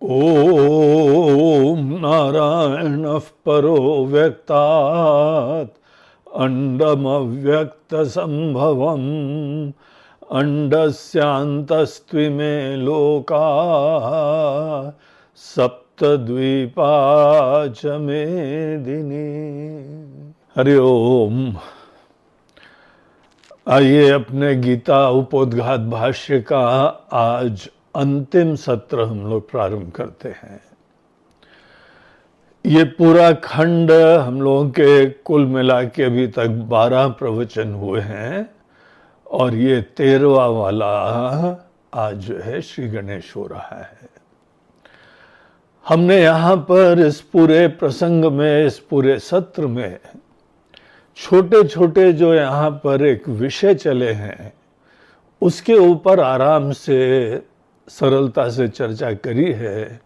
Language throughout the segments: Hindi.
ओम नारायणः परो व्यक्तात् अंडमव्यक्तसंभवम् अंडस्यान्तस्त्विमे लोका सप्तद्वीपा च मेदिनी। हरि ओम। आइए अपने गीता उपोद्घात भाष्य का आज अंतिम सत्र हम लोग प्रारंभ करते हैं। ये पूरा खंड हम लोगों के कुल मिला के अभी तक 12 प्रवचन हुए हैं और ये 13वां वाला आज जो है श्री गणेश हो रहा है। हमने यहाँ पर इस पूरे प्रसंग में, इस पूरे सत्र में छोटे छोटे जो यहाँ पर एक विषय चले हैं उसके ऊपर आराम से सरलता से चर्चा करी है।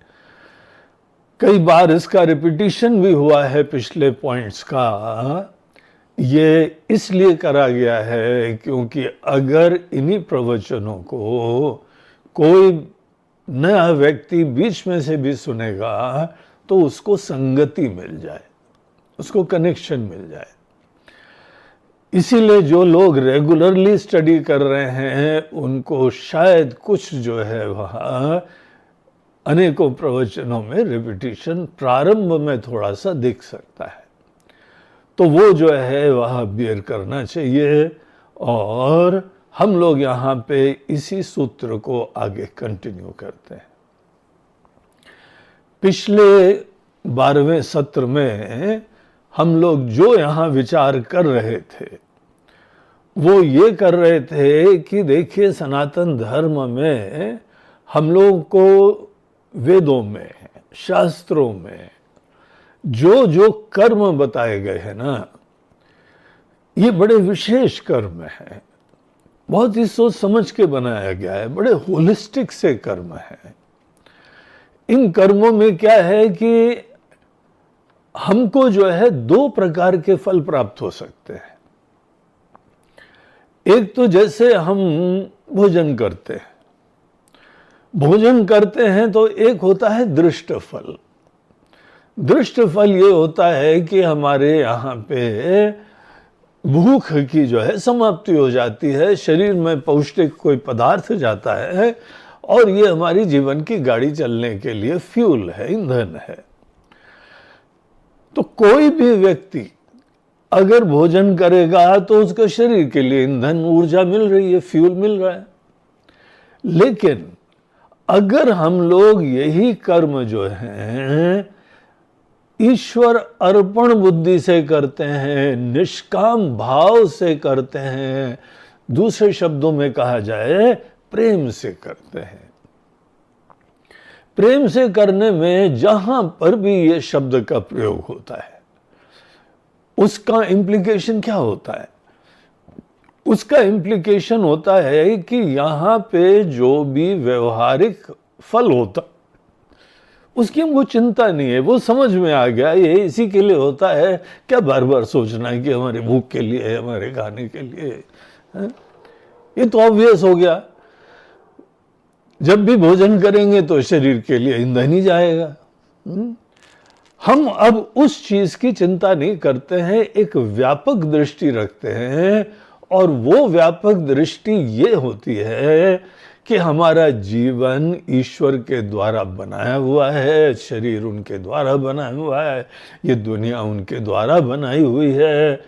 कई बार इसका रिपीटिशन भी हुआ है पिछले पॉइंट्स का। ये इसलिए करा गया है क्योंकि अगर इन्हीं प्रवचनों को कोई नया व्यक्ति बीच में से भी सुनेगा तो उसको संगति मिल जाए, उसको कनेक्शन मिल जाए। इसीलिए जो लोग रेगुलरली स्टडी कर रहे हैं उनको शायद कुछ जो है वहाँ अनेकों प्रवचनों में रिपीटिशन प्रारंभ में थोड़ा सा दिख सकता है, तो वो जो है वह बियर करना चाहिए। और हम लोग यहाँ पे इसी सूत्र को आगे कंटिन्यू करते हैं। पिछले 12वें सत्र में हम लोग जो यहाँ विचार कर रहे थे वो ये कर रहे थे कि देखिए सनातन धर्म में हम लोगों को वेदों में, शास्त्रों में जो जो कर्म बताए गए हैं ना, ये बड़े विशेष कर्म है, बहुत ही सोच समझ के बनाया गया है, बड़े होलिस्टिक से कर्म है। इन कर्मों में क्या है कि हमको जो है 2 प्रकार के फल प्राप्त हो सकते हैं। एक तो जैसे हम भोजन करते हैं तो एक होता है दृष्ट फल। दृष्ट फल ये होता है कि हमारे यहाँ पे भूख की जो है समाप्ति हो जाती है, शरीर में पौष्टिक कोई पदार्थ जाता है और ये हमारी जीवन की गाड़ी चलने के लिए फ्यूल है, ईंधन है। तो कोई भी व्यक्ति अगर भोजन करेगा तो उसके शरीर के लिए ईंधन, ऊर्जा मिल रही है, फ्यूल मिल रहा है। लेकिन अगर हम लोग यही कर्म जो हैं ईश्वर अर्पण बुद्धि से करते हैं, निष्काम भाव से करते हैं, दूसरे शब्दों में कहा जाए प्रेम से करते हैं। प्रेम से करने में जहां पर भी ये शब्द का प्रयोग होता है उसका इम्प्लीकेशन क्या होता है? उसका इम्प्लीकेशन होता है कि यहाँ पे जो भी व्यवहारिक फल होता उसकी हमको चिंता नहीं है, वो समझ में आ गया, ये इसी के लिए होता है। क्या बार बार सोचना है कि हमारे भूख के लिए है, हमारे खाने के लिए है? ये तो ऑब्वियस हो गया। जब भी भोजन करेंगे तो शरीर के लिए ईंधन ही जाएगा। हम अब उस चीज की चिंता नहीं करते हैं, एक व्यापक दृष्टि रखते हैं और वो व्यापक दृष्टि ये होती है कि हमारा जीवन ईश्वर के द्वारा बनाया हुआ है, शरीर उनके द्वारा बनाया हुआ है, ये दुनिया उनके द्वारा बनाई हुई है।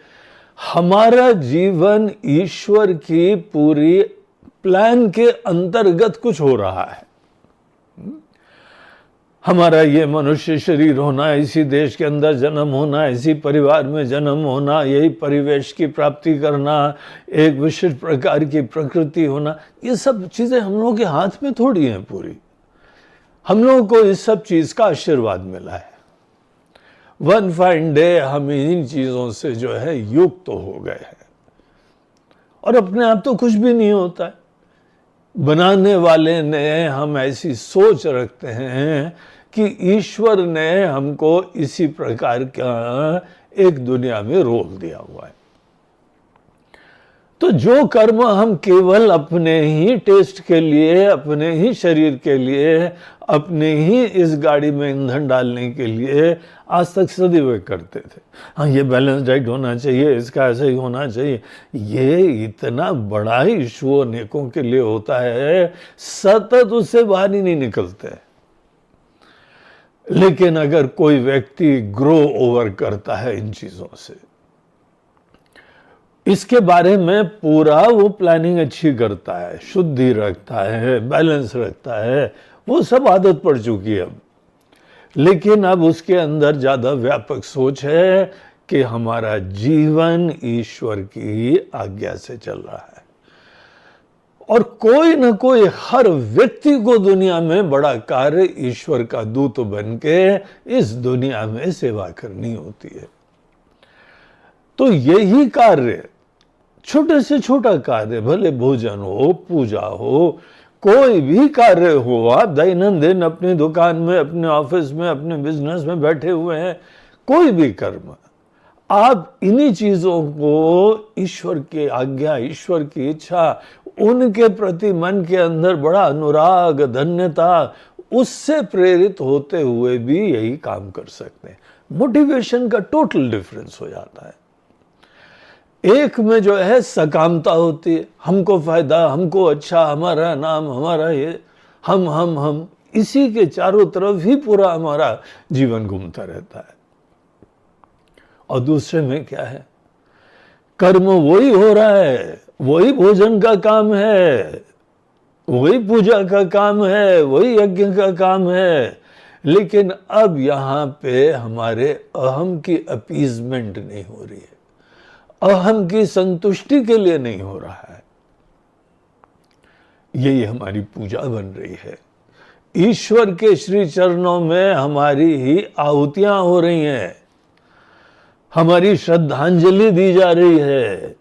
हमारा जीवन ईश्वर की पूरी प्लान के अंतर्गत कुछ हो रहा है। हमारा ये मनुष्य शरीर होना, इसी देश के अंदर जन्म होना, इसी परिवार में जन्म होना, यही परिवेश की प्राप्ति करना, एक विशिष्ट प्रकार की प्रकृति होना, ये सब चीजें हम लोगों के हाथ में थोड़ी हैं पूरी। हम लोगों को इस सब चीज का आशीर्वाद मिला है। वन फाइन डे हम इन चीजों से जो है युक्त तो हो गए हैं और अपने आप तो कुछ भी नहीं होता है। बनाने वाले ने हम ऐसी सोच रखते हैं कि ईश्वर ने हमको इसी प्रकार का एक दुनिया में रोल दिया हुआ है। तो जो कर्म हम केवल अपने ही टेस्ट के लिए, अपने ही शरीर के लिए, अपने ही इस गाड़ी में ईंधन डालने के लिए आज तक सदैव करते थे, हाँ ये बैलेंस डाइट होना चाहिए, इसका ऐसे ही होना चाहिए, ये इतना बड़ा इशू अनेकों के लिए होता है, सतत उससे बाहर ही नहीं निकलते। लेकिन अगर कोई व्यक्ति ग्रो ओवर करता है इन चीजों से, इसके बारे में पूरा वो प्लानिंग अच्छी करता है, शुद्धि रखता है, बैलेंस रखता है, वो सब आदत पड़ चुकी है अब। लेकिन अब उसके अंदर ज्यादा व्यापक सोच है कि हमारा जीवन ईश्वर की आज्ञा से चल रहा है, और कोई न कोई हर व्यक्ति को दुनिया में बड़ा कार्य ईश्वर का दूत बन के इस दुनिया में सेवा करनी होती है। तो यही कार्य, छोटे से छोटा कार्य, भले भोजन हो, पूजा हो, कोई भी कार्य हो, आप दैनंदिन अपनी दुकान में, अपने ऑफिस में, अपने बिजनेस में बैठे हुए हैं, कोई भी कर्म, आप इन्हीं चीजों को ईश्वर की आज्ञा, ईश्वर की इच्छा, उनके प्रति मन के अंदर बड़ा अनुराग, धन्यता, उससे प्रेरित होते हुए भी यही काम कर सकते हैं। मोटिवेशन का टोटल डिफरेंस हो जाता है। एक में जो है सकामता होती है, हमको फायदा, हमको अच्छा, हमारा नाम, हमारा ये, हम इसी के चारों तरफ ही पूरा हमारा जीवन घूमता रहता है। और दूसरे में क्या है, कर्म वही हो रहा है, वही भोजन का काम है, वही पूजा का काम है, वही यज्ञ का काम है, लेकिन अब यहां पे हमारे अहम की अपीजमेंट नहीं हो रही है, अहम की संतुष्टि के लिए नहीं हो रहा है। यही हमारी पूजा बन रही है, ईश्वर के श्री चरणों में हमारी ही आहुतियां हो रही हैं, हमारी श्रद्धांजलि दी जा रही है,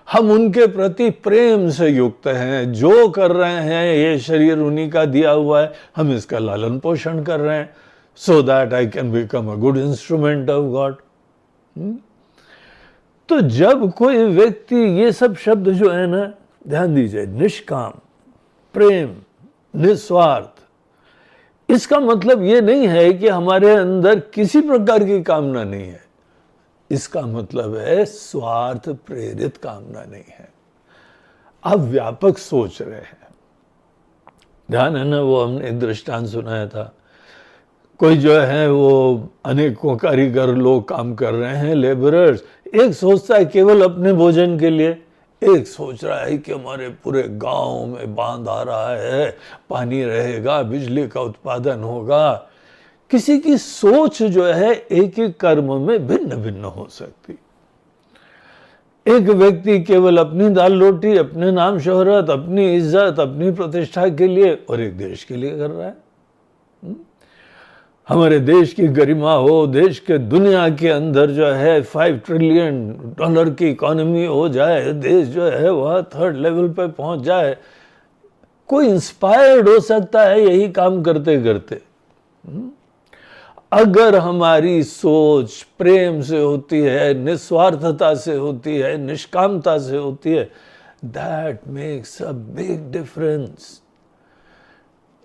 हम उनके प्रति प्रेम से युक्त हैं, जो कर रहे हैं ये शरीर उन्हीं का दिया हुआ है, हम इसका लालन पोषण कर रहे हैं, so that I can become a good instrument of God. तो जब कोई व्यक्ति, ये सब शब्द जो है ना, ध्यान दीजिए, निष्काम, प्रेम, निस्वार्थ, इसका मतलब ये नहीं है कि हमारे अंदर किसी प्रकार की कामना नहीं है, इसका मतलब है स्वार्थ प्रेरित कामना नहीं है। आप व्यापक सोच रहे हैं। ध्यान है ना, वो हमने एक दृष्टांत सुनाया था, कोई जो है वो अनेकों कारीगर लोग काम कर रहे हैं, लेबरर्स, एक सोचता है केवल अपने भोजन के लिए, एक सोच रहा है कि हमारे पूरे गांव में बांध आ रहा है, पानी रहेगा, बिजली का उत्पादन होगा। किसी की सोच जो है एक ही कर्म में भिन्न भिन्न हो सकती। एक व्यक्ति केवल अपनी दाल रोटी, अपने नाम शोहरत, अपनी इज्जत, अपनी प्रतिष्ठा के लिए, और एक देश के लिए कर रहा है। हमारे देश की गरिमा हो, देश के दुनिया के अंदर जो है $5 ट्रिलियन की इकोनॉमी हो जाए, देश जो है वह 3rd लेवल पे पहुंच जाए, कोई इंस्पायर्ड हो सकता है यही काम करते करते। अगर हमारी सोच प्रेम से होती है, निस्वार्थता से होती है, निष्कामता से होती है, that makes a big difference.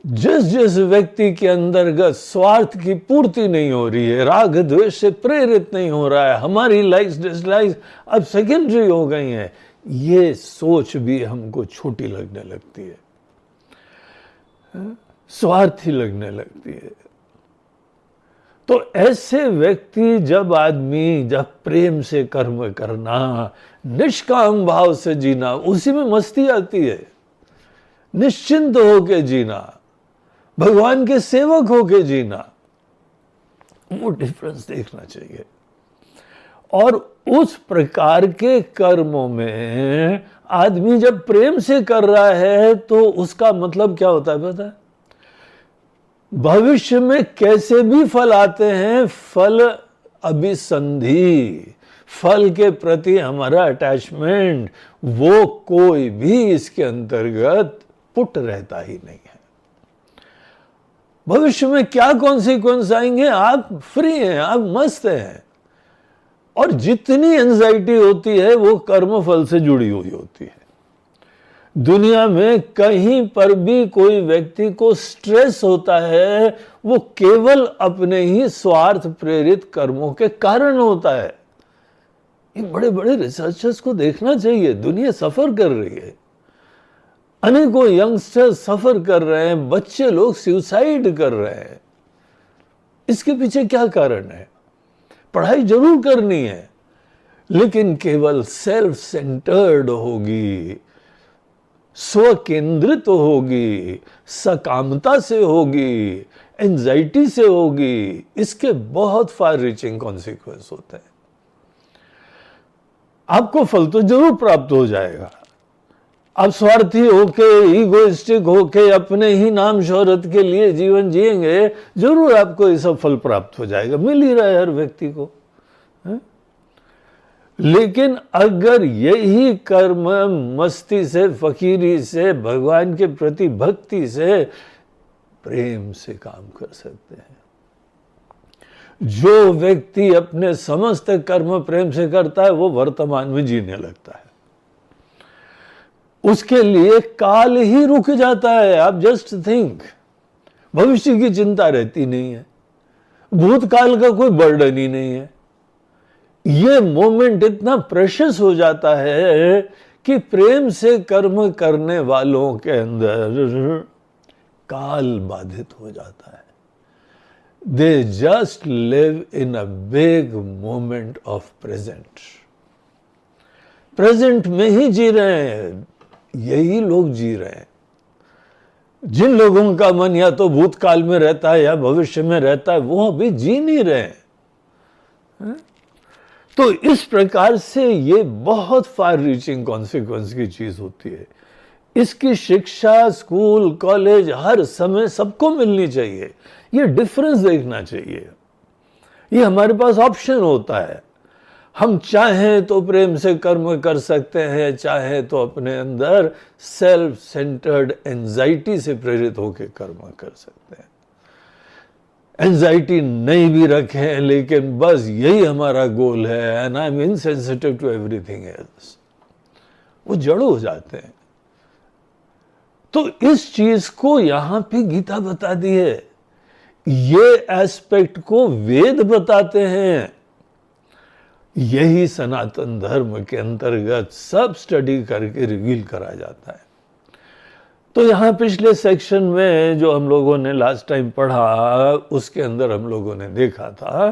जिस व्यक्ति के अंतर्गत स्वार्थ की पूर्ति नहीं हो रही है, राग द्वेष से प्रेरित नहीं हो रहा है, हमारी लाइक्स डिसलाइक्स अब सेकेंडरी हो गई हैं, ये सोच भी हमको छोटी लगने लगती है, स्वार्थी लगने लगती है। तो ऐसे व्यक्ति, जब प्रेम से कर्म करना, निष्काम भाव से जीना, उसी में मस्ती आती है, निश्चिंत होके जीना, भगवान के सेवक होके जीना, वो डिफरेंस देखना चाहिए। और उस प्रकार के कर्मों में आदमी जब प्रेम से कर रहा है तो उसका मतलब क्या होता है पता है? भविष्य में कैसे भी फल आते हैं, फल अभिसंधि, फल के प्रति हमारा अटैचमेंट, वो कोई भी इसके अंतर्गत पुट रहता ही नहीं है। भविष्य में क्या कॉन्सिक्वेंस आएंगे, आप फ्री हैं, आप मस्त हैं, और जितनी एंजाइटी होती है वो कर्म फल से जुड़ी हुई होती है। दुनिया में कहीं पर भी कोई व्यक्ति को स्ट्रेस होता है, वो केवल अपने ही स्वार्थ प्रेरित कर्मों के कारण होता है। ये बड़े बड़े रिसर्चर्स को देखना चाहिए। दुनिया सफर कर रही है, अनेकों यंगस्टर्स सफर कर रहे हैं, बच्चे लोग सुसाइड कर रहे हैं। इसके पीछे क्या कारण है? पढ़ाई जरूर करनी है, लेकिन केवल सेल्फ सेंटर्ड होगी, स्व केंद्रित होगी, सकामता से होगी, एंजाइटी से होगी, इसके बहुत फार रीचिंग कॉन्सिक्वेंस होते हैं। आपको फल तो जरूर प्राप्त हो जाएगा। आप स्वार्थी होके, ईगोइस्टिक होके, अपने ही नाम शोहरत के लिए जीवन जिएंगे, जरूर आपको ये सब फल प्राप्त हो जाएगा, मिल ही रहा है हर व्यक्ति को, है? लेकिन अगर यही कर्म मस्ती से, फकीरी से, भगवान के प्रति भक्ति से, प्रेम से काम कर सकते हैं। जो व्यक्ति अपने समस्त कर्म प्रेम से करता है, वो वर्तमान में जीने लगता है। उसके लिए काल ही रुक जाता है। आप जस्ट थिंक, भविष्य की चिंता रहती नहीं है, भूतकाल का कोई बर्डन ही नहीं है। ये मोमेंट इतना प्रेशियस हो जाता है कि प्रेम से कर्म करने वालों के अंदर काल बाधित हो जाता है। They just live in a big moment of present. Present में ही जी रहे हैं, यही लोग जी रहे हैं। जिन लोगों का मन या तो भूतकाल में रहता है या भविष्य में रहता है, वो अभी जी नहीं रहे हैं। तो इस प्रकार से ये बहुत फार रीचिंग कॉन्सिक्वेंस की चीज होती है। इसकी शिक्षा स्कूल कॉलेज हर समय सबको मिलनी चाहिए। ये डिफरेंस देखना चाहिए। ये हमारे पास ऑप्शन होता है। हम चाहें तो प्रेम से कर्म कर सकते हैं, चाहें तो अपने अंदर सेल्फ सेंटर्ड एंजाइटी से प्रेरित होकर कर्म कर सकते हैं। एंजाइटी नहीं भी रखें, लेकिन बस यही हमारा गोल है, and I am insensitive to everything else, वो जड़ हो जाते हैं। तो इस चीज को यहां पे गीता बता दी है। ये एस्पेक्ट को वेद बताते हैं। यही सनातन धर्म के अंतर्गत सब स्टडी करके रिवील करा जाता है। तो यहां पिछले सेक्शन में जो हम लोगों ने लास्ट टाइम पढ़ा, उसके अंदर हम लोगों ने देखा था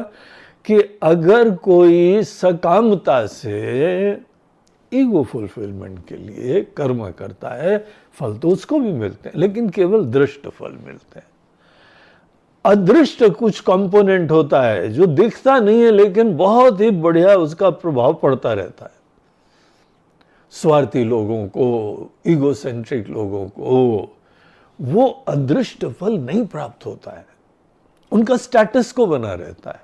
कि अगर कोई सकामता से ईगो फुलफिलमेंट के लिए कर्म करता है, फल तो उसको भी मिलते हैं, लेकिन केवल दृष्ट फल मिलते हैं। अदृष्ट कुछ कंपोनेंट होता है जो दिखता नहीं है, लेकिन बहुत ही बढ़िया उसका प्रभाव पड़ता रहता है। स्वार्थी लोगों को, ईगोसेंट्रिक लोगों को वो अदृष्ट फल नहीं प्राप्त होता है, उनका स्टेटस को बना रहता है।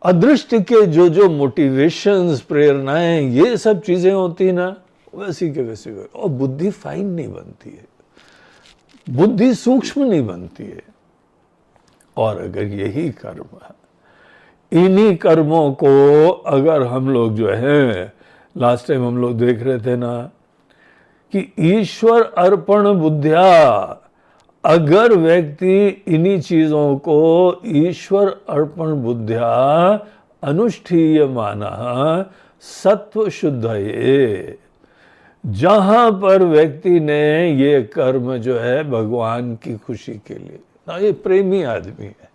अदृष्ट के जो जो मोटिवेशंस, प्रेरणाएं, ये सब चीजें होती ना, वैसी के वैसी। और बुद्धि फाइन नहीं बनती है, बुद्धि सूक्ष्म नहीं बनती है। और अगर यही कर्म, इन्हीं कर्मों को अगर हम लोग जो है, लास्ट टाइम हम लोग देख रहे थे ना कि ईश्वर अर्पण बुद्धिया, अगर व्यक्ति इन्हीं चीजों को ईश्वर अर्पण बुद्धिया अनुष्ठीय माना सत्व शुद्धये, जहां पर व्यक्ति ने ये कर्म जो है भगवान की खुशी के लिए, ना ये प्रेमी आदमी है,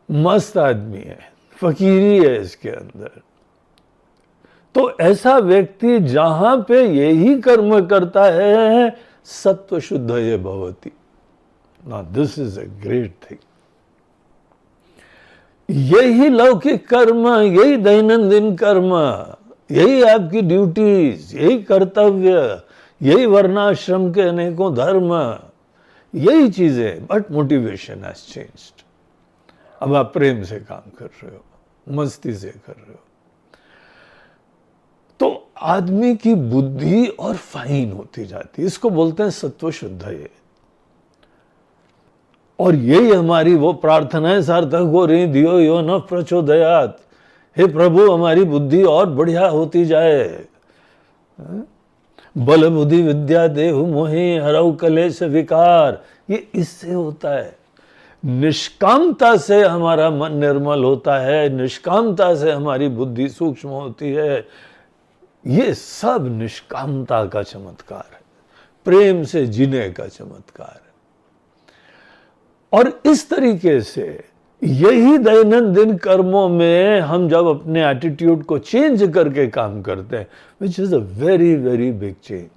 मस्त आदमी है, फकीरी है इसके अंदर, तो ऐसा व्यक्ति जहां पे यही कर्म करता है, सत्व शुद्ध ये भवति। Now this is a great thing. यही लौकिक कर्म, यही दैनंदिन कर्म, यही आपकी ड्यूटीज, यही कर्तव्य, यही वर्णाश्रम के अनेकों धर्म, यही चीजें, बट मोटिवेशन हैज चेंज्ड। अब आप प्रेम से काम कर रहे हो, मस्ती से कर रहे हो, तो आदमी की बुद्धि और फाइन होती जाती है। इसको बोलते हैं सत्व शुद्ध ये। और यही हमारी वो प्रार्थनाएं सार्थक हो रही, दियो यो न प्रचोदयात, हे प्रभु हमारी बुद्धि और बढ़िया होती जाए। बल बुद्धि विद्या देहु मोहि हरऊ कलेश विकार, ये इससे होता है। निष्कामता से हमारा मन निर्मल होता है, निष्कामता से हमारी बुद्धि सूक्ष्म होती है। ये सब निष्कामता का चमत्कार है, प्रेम से जीने का चमत्कार है। और इस तरीके से यही दैनंदिन कर्मों में हम जब अपने एटीट्यूड को चेंज करके काम करते हैं, which is a very very big change.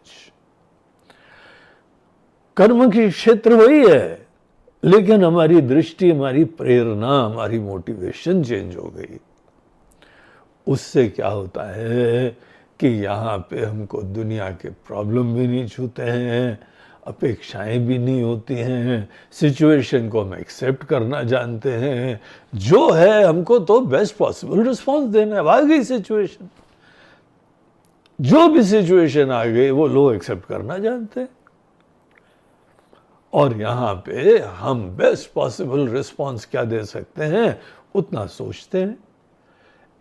कर्म की क्षेत्र वही है, लेकिन हमारी दृष्टि, हमारी प्रेरणा, हमारी मोटिवेशन चेंज हो गई। उससे क्या होता है कि यहाँ पे हमको दुनिया के प्रॉब्लम भी नहीं छूते हैं, अपेक्षाएं भी नहीं होती हैं, सिचुएशन को हम एक्सेप्ट करना जानते हैं। जो है हमको तो बेस्ट पॉसिबल रिस्पॉन्स देना है। आ गई सिचुएशन, जो भी सिचुएशन आ गई वो लोग एक्सेप्ट करना जानते हैं, और यहाँ पे हम बेस्ट पॉसिबल रिस्पॉन्स क्या दे सकते हैं उतना सोचते हैं।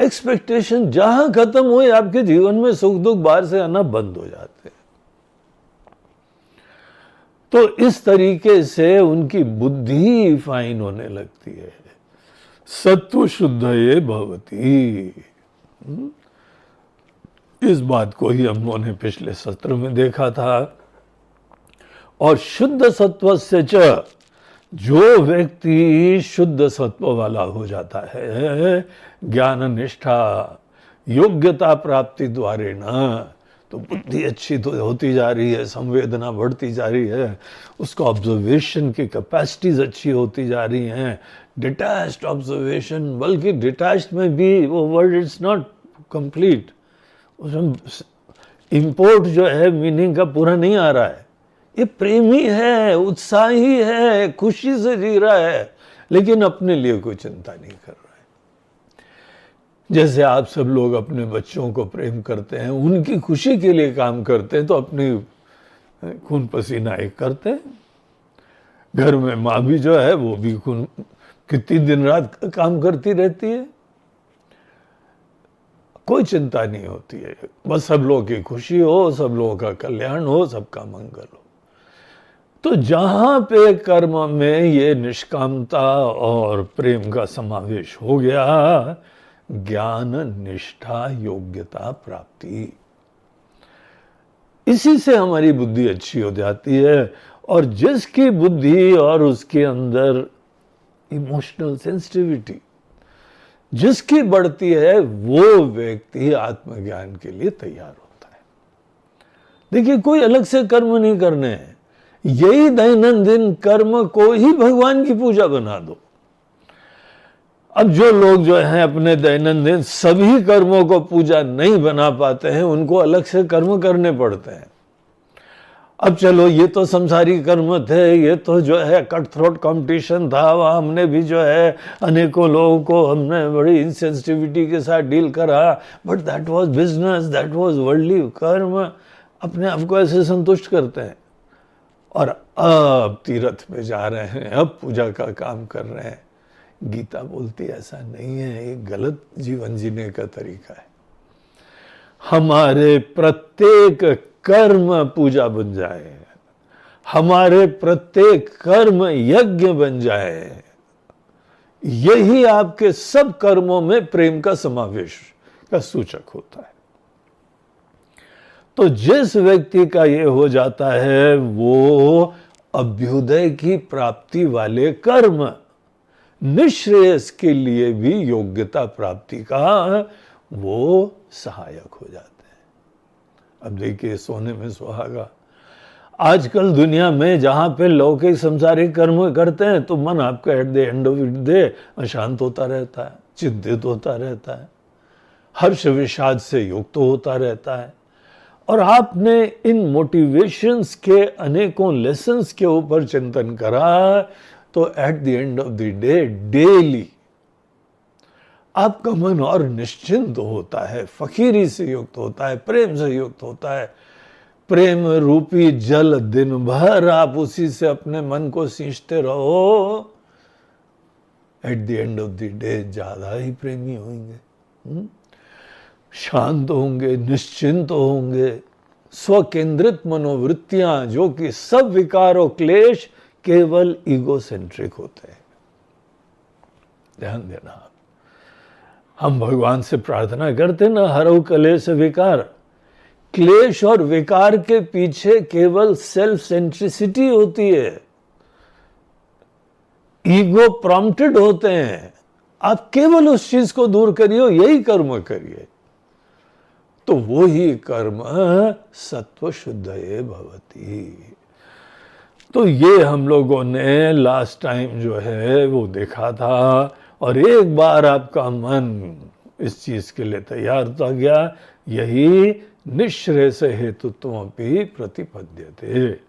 एक्सपेक्टेशन जहां खत्म हुई, आपके जीवन में सुख दुख बाहर से आना बंद हो जाते हैं। तो इस तरीके से उनकी बुद्धि फाइन होने लगती है। सत्व शुद्ध ये भवती, इस बात को ही हम लोगों ने पिछले सत्र में देखा था। और शुद्ध सत्व से च, जो व्यक्ति शुद्ध सत्व वाला हो जाता है, ज्ञान निष्ठा योग्यता प्राप्ति द्वारे न, तो बुद्धि अच्छी तो होती जा रही है, संवेदना बढ़ती जा रही है, उसका ऑब्जर्वेशन की कैपेसिटीज अच्छी होती जा रही हैं, डिटैच्ड ऑब्जर्वेशन, बल्कि डिटैच्ड में भी वो वर्ड इट्स नॉट कंप्लीट, उसमें इंपोर्ट जो है मीनिंग का पूरा नहीं आ रहा है। ये प्रेमी है, उत्साही है, खुशी से जी रहा है, लेकिन अपने लिए कोई चिंता नहीं कर रहा है। जैसे आप सब लोग अपने बच्चों को प्रेम करते हैं, उनकी खुशी के लिए काम करते हैं, तो अपनी खून पसीना एक करते हैं। घर में माँ भी जो है वो भी कितनी दिन रात काम करती रहती है, कोई चिंता नहीं होती है, बस सब लोगों की खुशी हो, सब लोगों का कल्याण हो, सबका मंगल हो। तो जहां पे कर्म में ये निष्कामता और प्रेम का समावेश हो गया, ज्ञान निष्ठा योग्यता प्राप्ति, इसी से हमारी बुद्धि अच्छी हो जाती है। और जिसकी बुद्धि और उसके अंदर इमोशनल सेंसिटिविटी जिसकी बढ़ती है, वो व्यक्ति आत्मज्ञान के लिए तैयार होता है। देखिए, कोई अलग से कर्म नहीं करने हैं, यही दैनंदिन कर्म को ही भगवान की पूजा बना दो। अब जो लोग जो हैं अपने दैनंदिन सभी कर्मों को पूजा नहीं बना पाते हैं, उनको अलग से कर्म करने पड़ते हैं। अब चलो, ये तो संसारी कर्म थे, ये तो जो है कट थ्रोट कॉम्पिटिशन था, वहाँ हमने भी जो है अनेकों लोगों को हमने बड़ी इंसेंसिटिविटी के साथ डील करा, but that was business, that was worldly कर्म। अपने आप को ऐसे संतुष्ट करते हैं, और अब तीर्थ पे जा रहे हैं, अब पूजा का काम कर रहे हैं। गीता बोलती ऐसा नहीं है, ये गलत जीवन जीने का तरीका है। हमारे प्रत्येक कर्म पूजा बन जाए, हमारे प्रत्येक कर्म यज्ञ बन जाए, यही आपके सब कर्मों में प्रेम का समावेश का सूचक होता है। तो जिस व्यक्ति का ये हो जाता है, वो अभ्युदय की प्राप्ति वाले कर्म, निश्रेयस के लिए भी योग्यता प्राप्ति का वो सहायक हो जाते हैं। अब देखिए, सोने में सुहागा, आजकल दुनिया में जहां पे लौकिक संसारिक कर्म करते हैं, तो मन आपका at the end of the day अशांत होता रहता है, चिंतित होता रहता है, हर्ष विषाद से युक्त होता रहता है। और आपने इन मोटिवेशंस के अनेकों लेसन्स के ऊपर चिंतन करा, तो at the end of the day daily आपका मन और निश्चिंत होता है, फकीरी से युक्त होता है, प्रेम से युक्त होता है। प्रेम रूपी जल दिन भर आप उसी से अपने मन को सींचते रहो, at the end of the day ज्यादा ही प्रेमी होंगे, शांत होंगे, निश्चिंत होंगे। स्वकेंद्रित मनोवृत्तियां जो कि सब विकार और क्लेश केवल ईगोसेंट्रिक होते हैं। ध्यान देना, हम भगवान से प्रार्थना करते ना, हरऊ क्लेश विकार। क्लेश और विकार के पीछे केवल सेल्फ सेंट्रिसिटी होती है, ईगो प्रॉम्प्टेड होते हैं। आप केवल उस चीज को दूर करिए, यही कर्म करिए, तो वो ही कर्म सत्व शुद्धये भवति। तो ये हम लोगों ने लास्ट टाइम जो है वो देखा था, और एक बार आपका मन इस चीज के लिए तैयार हो गया, यही निःश्रेयस हेतुत्वमपि प्रतिपद्यते।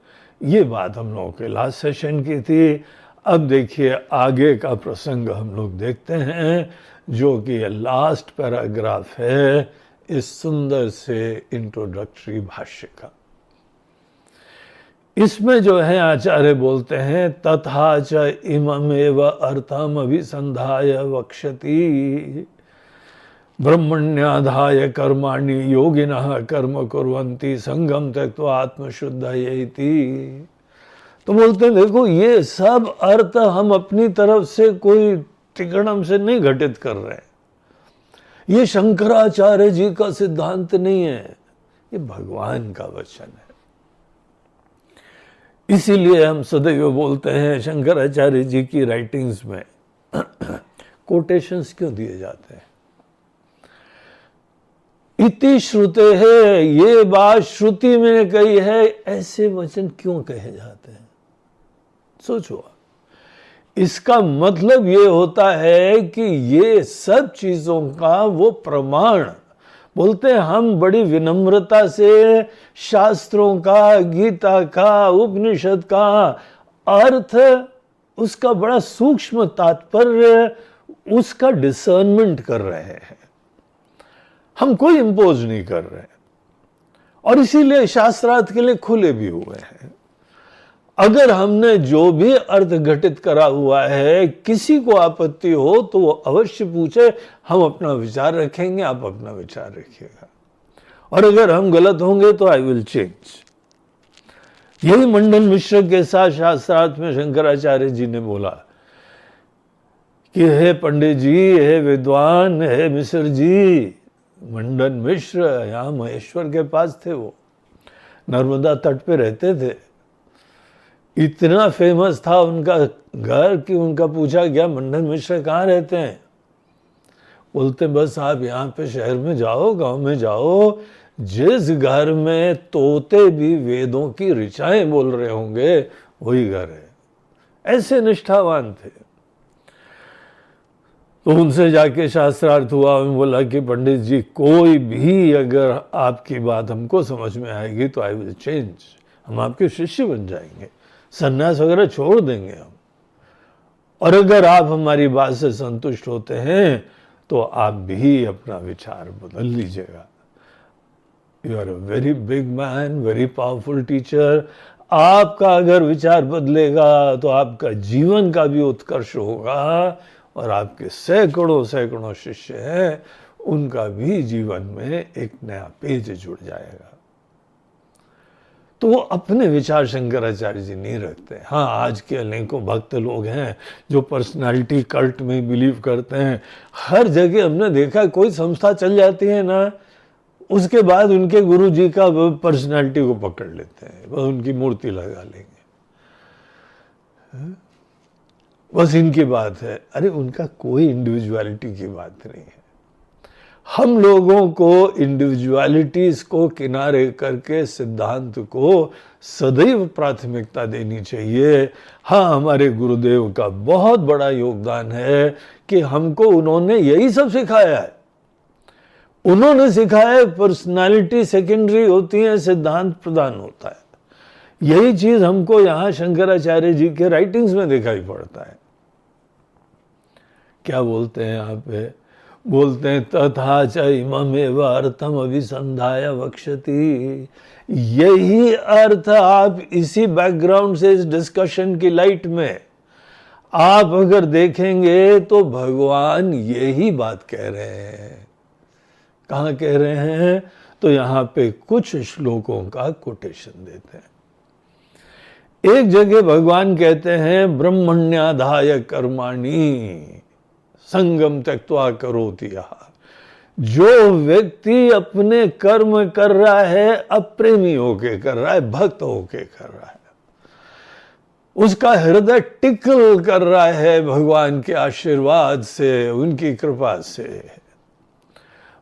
ये बात हम लोगों के लास्ट सेशन की थी। अब देखिए आगे का प्रसंग हम लोग देखते हैं, जो कि लास्ट पैराग्राफ है इस सुंदर से इंट्रोडक्टरी भाष्य का। इसमें जो है आचार्य बोलते हैं, तथा च इममेव अर्थम अभिसंधाय वक्षति ब्रह्मण्याधाय कर्माणि योगिनः कर्म कुर्वन्ति संगम त्यक्त्वा आत्मशुद्धयेति। तो बोलते हैं देखो, ये सब अर्थ हम अपनी तरफ से कोई टिकड़म से नहीं घटित कर रहे हैं, ये शंकराचार्य जी का सिद्धांत नहीं है, ये भगवान का वचन है। इसीलिए हम सदैव बोलते हैं शंकराचार्य जी की राइटिंग्स में कोटेशंस क्यों दिए जाते हैं। इति श्रुते है, ये बात श्रुति में कही है, ऐसे वचन क्यों कहे जाते हैं? सोचो, इसका मतलब ये होता है कि ये सब चीजों का वो प्रमाण, बोलते हैं हम बड़ी विनम्रता से शास्त्रों का, गीता का, उपनिषद का अर्थ, उसका बड़ा सूक्ष्म तात्पर्य, उसका डिसर्नमेंट कर रहे हैं। हम कोई इंपोज नहीं कर रहे, और इसीलिए शास्त्रार्थ के लिए खुले भी हुए हैं। अगर हमने जो भी अर्थ घटित करा हुआ है, किसी को आपत्ति हो तो वो अवश्य पूछे, हम अपना विचार रखेंगे, आप अपना विचार रखिएगा, और अगर हम गलत होंगे तो आई विल चेंज। यही मंडन मिश्र के साथ शास्त्रार्थ में शंकराचार्य जी ने बोला कि हे पंडित जी, हे विद्वान, हे मिश्र जी। मंडन मिश्र यहाँ महेश्वर के पास थे, वो नर्मदा तट पे रहते थे। इतना फेमस था उनका घर कि उनका पूछा गया, मंडन मिश्र कहाँ रहते हैं? बोलते बस आप यहाँ पे शहर में जाओ, गांव में जाओ, जिस घर में तोते भी वेदों की ऋचाएं बोल रहे होंगे वही घर है। ऐसे निष्ठावान थे। तो उनसे जाके शास्त्रार्थ हुआ, उन्होंने बोला कि पंडित जी, कोई भी अगर आपकी बात हमको समझ में आएगी तो आई विल चेंज, हम आपके शिष्य बन जाएंगे, सन्यास वगैरह छोड़ देंगे हम, और अगर आप हमारी बात से संतुष्ट होते हैं तो आप भी अपना विचार बदल लीजिएगा। You are a very big man, very powerful teacher. आपका अगर विचार बदलेगा तो आपका जीवन का भी उत्कर्ष होगा, और आपके सैकड़ों सैकड़ों शिष्य हैं, उनका भी जीवन में एक नया पेज जुड़ जाएगा। तो वो अपने विचार शंकराचार्य जी नहीं रखते। हाँ, आज के अनेकों भक्त लोग हैं जो पर्सनालिटी कल्ट में बिलीव करते हैं। हर जगह हमने देखा, कोई संस्था चल जाती है ना, उसके बाद उनके गुरु जी का पर्सनालिटी को पकड़ लेते हैं, बस उनकी मूर्ति लगा लेंगे, बस इनकी बात है। अरे उनका कोई इंडिविजुअलिटी की बात नहीं है। हम लोगों को इंडिविजुअलिटीज को किनारे करके सिद्धांत को सदैव प्राथमिकता देनी चाहिए। हाँ, हमारे गुरुदेव का बहुत बड़ा योगदान है कि हमको उन्होंने यही सब सिखाया है। उन्होंने सिखाया है पर्सनालिटी सेकेंडरी होती है, सिद्धांत प्रधान होता है। यही चीज हमको यहाँ शंकराचार्य जी के राइटिंग्स में दिखाई पड़ता है। क्या बोलते हैं यहाँ पे, बोलते हैं तथा च इममेव अर्थम अभिसंधाय वक्षति। यही अर्थ आप इसी बैकग्राउंड से इस डिस्कशन की लाइट में आप अगर देखेंगे तो भगवान यही बात कह रहे हैं। कहाँ कह रहे हैं? तो यहां पे कुछ श्लोकों का कोटेशन देते हैं। एक जगह भगवान कहते हैं ब्रह्मण्याधाय कर्माणि संगम त्यक्त्वा करोति यः। जो व्यक्ति अपने कर्म कर रहा है अप्रेमी होके कर रहा है, भक्त होके कर रहा है, उसका हृदय टिकल कर रहा है भगवान के आशीर्वाद से, उनकी कृपा से।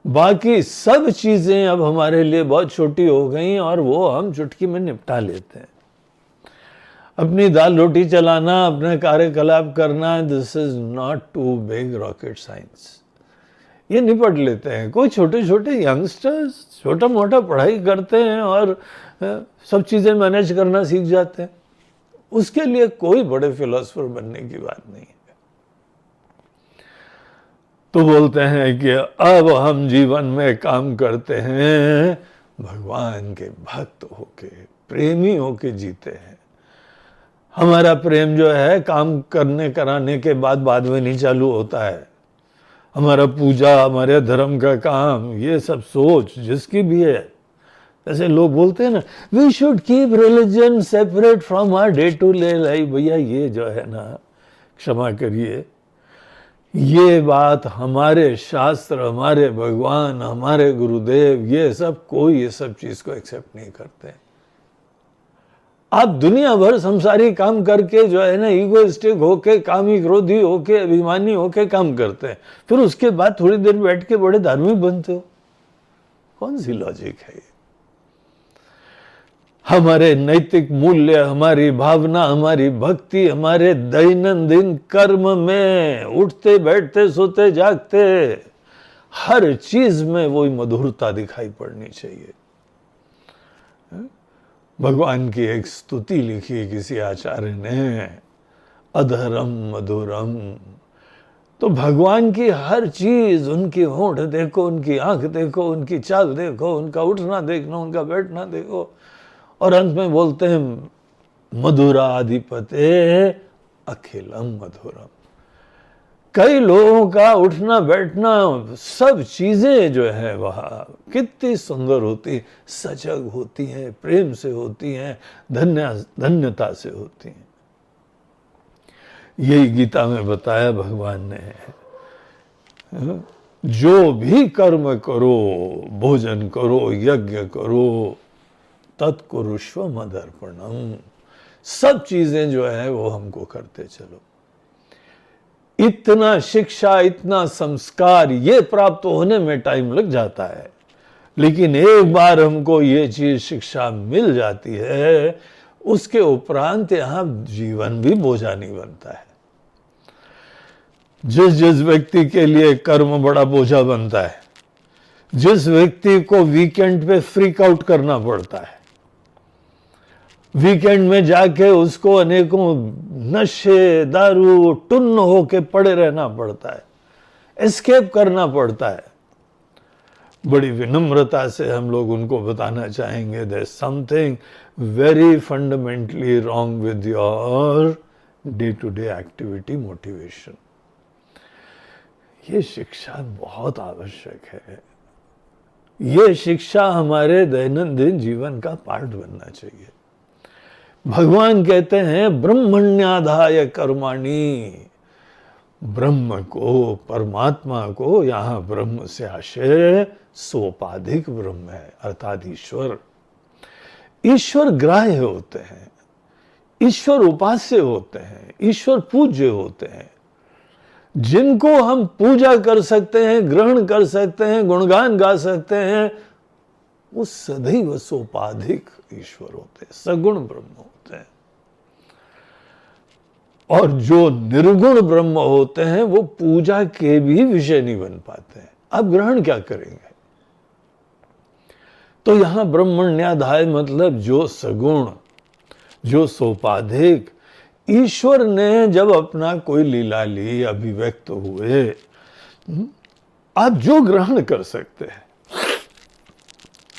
बाकी सब चीजें अब हमारे लिए बहुत छोटी हो गई और वो हम चुटकी में निपटा लेते हैं। अपनी दाल रोटी चलाना, अपने कार्यकलाप करना, this is not too big rocket science. ये निपट लेते हैं। कोई छोटे छोटे यंगस्टर्स छोटा मोटा पढ़ाई करते हैं और सब चीजें मैनेज करना सीख जाते हैं। उसके लिए कोई बड़े फिलोसोफर बनने की बात नहीं है। तो बोलते हैं कि अब हम जीवन में काम करते हैं भगवान के भक्त होके, प्रेमी होके जीते हैं। हमारा प्रेम जो है काम करने कराने के बाद में नहीं चालू होता है। हमारा पूजा, हमारे धर्म का काम, ये सब सोच जिसकी भी है, जैसे लोग बोलते हैं ना we should keep religion separate from our day to day life. भैया ये जो है ना, क्षमा करिए, ये बात हमारे शास्त्र, हमारे भगवान, हमारे गुरुदेव, ये सब कोई ये सब चीज को एक्सेप्ट नहीं करते। आप दुनिया भर संसारी काम करके जो है ना ईगोइस्टिक होके, कामी क्रोधी होके, अभिमानी होके काम करते हैं, फिर उसके बाद थोड़ी देर बैठ के बड़े धार्मिक बनते हो। कौन सी लॉजिक है ये? हमारे नैतिक मूल्य, हमारी भावना, हमारी भक्ति, हमारे दैनंदिन कर्म में, उठते बैठते सोते जागते, हर चीज में वही मधुरता दिखाई पड़नी चाहिए। भगवान की एक स्तुति लिखी किसी आचार्य ने, अधरम मधुरम। तो भगवान की हर चीज, उनकी होंठ देखो, उनकी आंख देखो, उनकी चाल देखो, उनका उठना देखना, उनका बैठना देखो, और अंत में बोलते हैं मधुराधिपते अखिलम मधुरम। कई लोगों का उठना बैठना, सब चीजें जो है वह कितनी सुंदर होती, सजग होती हैं, प्रेम से होती हैं, धन्यता से होती हैं। यही गीता में बताया भगवान ने, जो भी कर्म करो, भोजन करो, यज्ञ करो, तत्कुरुष्व मदर्पणम। सब चीजें जो है वो हमको करते चलो। इतना शिक्षा, इतना संस्कार, ये प्राप्त होने में टाइम लग जाता है, लेकिन एक बार हमको ये चीज शिक्षा मिल जाती है, उसके उपरांत यहां जीवन भी बोझा नहीं बनता है। जिस व्यक्ति के लिए कर्म बड़ा बोझा बनता है, जिस व्यक्ति को वीकेंड पे फ्रीक आउट करना पड़ता है, वीकेंड में जाके उसको अनेकों नशे, दारू, टुन्न होके पड़े रहना पड़ता है, एस्केप करना पड़ता है, बड़ी विनम्रता से हम लोग उनको बताना चाहेंगे there is something very fundamentally wrong with your day to day activity motivation. ये शिक्षा बहुत आवश्यक है। ये शिक्षा हमारे दैनंदिन जीवन का पार्ट बनना चाहिए। भगवान कहते हैं ब्रह्मण्याधाय कर्माणि। ब्रह्म को, परमात्मा को, यहां ब्रह्म से आशय सोपाधिक ब्रह्म है, अर्थात ईश्वर। ईश्वर ग्राह्य होते हैं, ईश्वर उपास्य होते हैं, ईश्वर पूज्य होते हैं। जिनको हम पूजा कर सकते हैं, ग्रहण कर सकते हैं, गुणगान गा सकते हैं, वो सदैव सोपाधिक ईश्वर होते हैं, सगुण ब्रह्म होते हैं। और जो निर्गुण ब्रह्म होते हैं वो पूजा के भी विषय नहीं बन पाते हैं। अब ग्रहण क्या करेंगे? तो यहां ब्रह्मण्याधाय मतलब जो सगुण, जो सोपाधिक, ईश्वर ने जब अपना कोई लीला ली, अभिव्यक्त हुए, आप जो ग्रहण कर सकते हैं,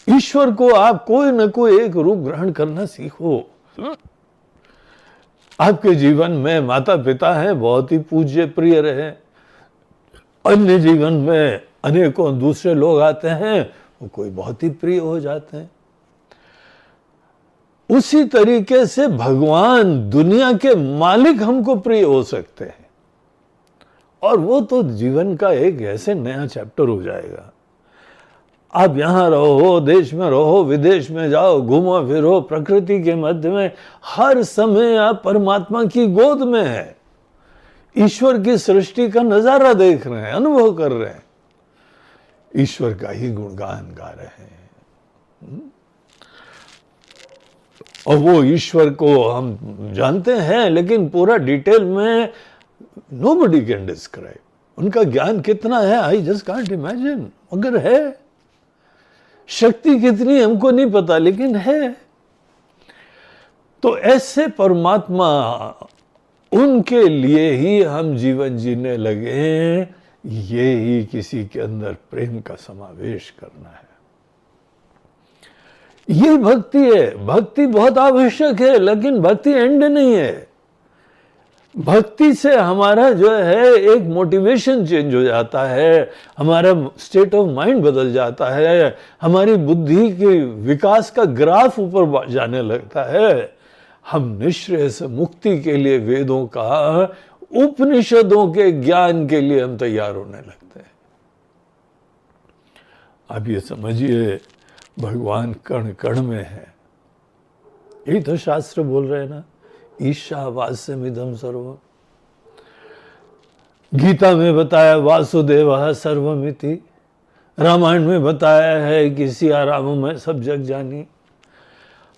ईश्वर को आप कोई न कोई एक रूप ग्रहण करना सीखो। आपके जीवन में माता पिता हैं, बहुत ही पूज्य प्रिय रहे, अन्य जीवन में अनेकों दूसरे लोग आते हैं, वो कोई बहुत ही प्रिय हो जाते हैं। उसी तरीके से भगवान दुनिया के मालिक हमको प्रिय हो सकते हैं, और वो तो जीवन का एक ऐसे नया चैप्टर हो जाएगा। आप यहां रहो, देश में रहो, विदेश में जाओ, घूमो फिरो, प्रकृति के मध्य में, हर समय आप परमात्मा की गोद में हैं, ईश्वर की सृष्टि का नजारा देख रहे हैं, अनुभव कर रहे हैं, ईश्वर का ही गुणगान गा रहे हैं। और वो ईश्वर को हम जानते हैं, लेकिन पूरा डिटेल में नोबडी कैन डिस्क्राइब। उनका ज्ञान कितना है, आई जस्ट कांट इमेजिन। मगर है, शक्ति कितनी हमको नहीं पता, लेकिन है। तो ऐसे परमात्मा, उनके लिए ही हम जीवन जीने लगे, ये ही किसी के अंदर प्रेम का समावेश करना है। ये भक्ति है। भक्ति बहुत आवश्यक है, लेकिन भक्ति एंड नहीं है। भक्ति से हमारा जो है एक मोटिवेशन चेंज हो जाता है, हमारा स्टेट ऑफ माइंड बदल जाता है, हमारी बुद्धि के विकास का ग्राफ ऊपर जाने लगता है। हम निश्चय से मुक्ति के लिए, वेदों का, उपनिषदों के ज्ञान के लिए हम तैयार होने लगते हैं। अब ये समझिए, भगवान कण कण में है। यही तो शास्त्र बोल रहे हैं ना, ईशावास्यमिदं सर्वम्। गीता में बताया वासुदेवः सर्वमिति, रामायण में बताया है कि सिया राम में सब जग जानी।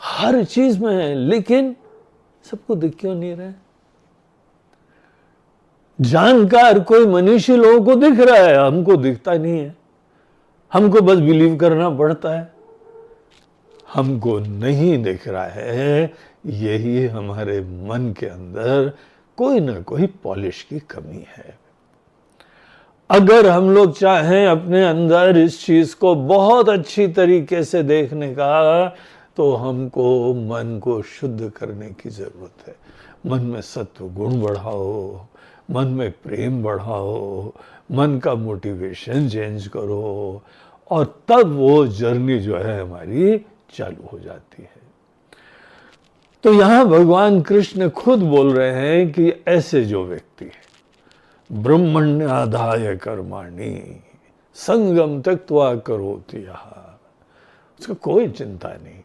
हर चीज में है, लेकिन सबको दिख क्यों नहीं रहा है? जानकार कोई मनीषी लोगों को दिख रहा है, हमको दिखता नहीं है। हमको बस बिलीव करना पड़ता है। हमको नहीं दिख रहा है, यही हमारे मन के अंदर कोई ना कोई पॉलिश की कमी है। अगर हम लोग चाहें अपने अंदर इस चीज को बहुत अच्छी तरीके से देखने का, तो हमको मन को शुद्ध करने की जरूरत है। मन में सत्व गुण बढ़ाओ, मन में प्रेम बढ़ाओ, मन का मोटिवेशन चेंज करो, और तब वो जर्नी जो है हमारी चालू हो जाती है। तो यहां भगवान कृष्ण खुद बोल रहे हैं कि ऐसे जो व्यक्ति है, ब्रह्मण्याधाय कर्माणि संगम त्यक्त्वा करोति यः, उसका कोई चिंता नहीं,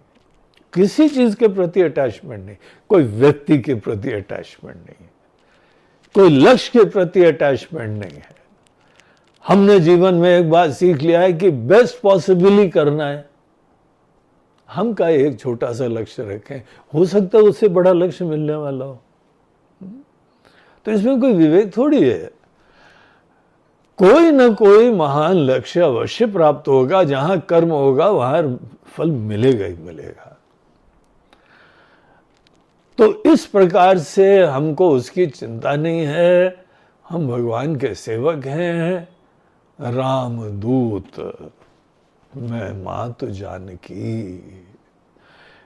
किसी चीज के प्रति अटैचमेंट नहीं, कोई व्यक्ति के प्रति अटैचमेंट नहीं, कोई लक्ष्य के प्रति अटैचमेंट नहीं है। हमने जीवन में एक बात सीख लिया है कि बेस्ट पॉसिबली करना है। हम का एक छोटा सा लक्ष्य रखें, हो सकता है उससे बड़ा लक्ष्य मिलने वाला हो। तो इसमें कोई विवेक थोड़ी है। कोई ना कोई महान लक्ष्य अवश्य प्राप्त होगा, जहां कर्म होगा वहां फल मिलेगा ही मिलेगा। तो इस प्रकार से हमको उसकी चिंता नहीं है। हम भगवान के सेवक हैं, राम दूत मैं मात जानकी।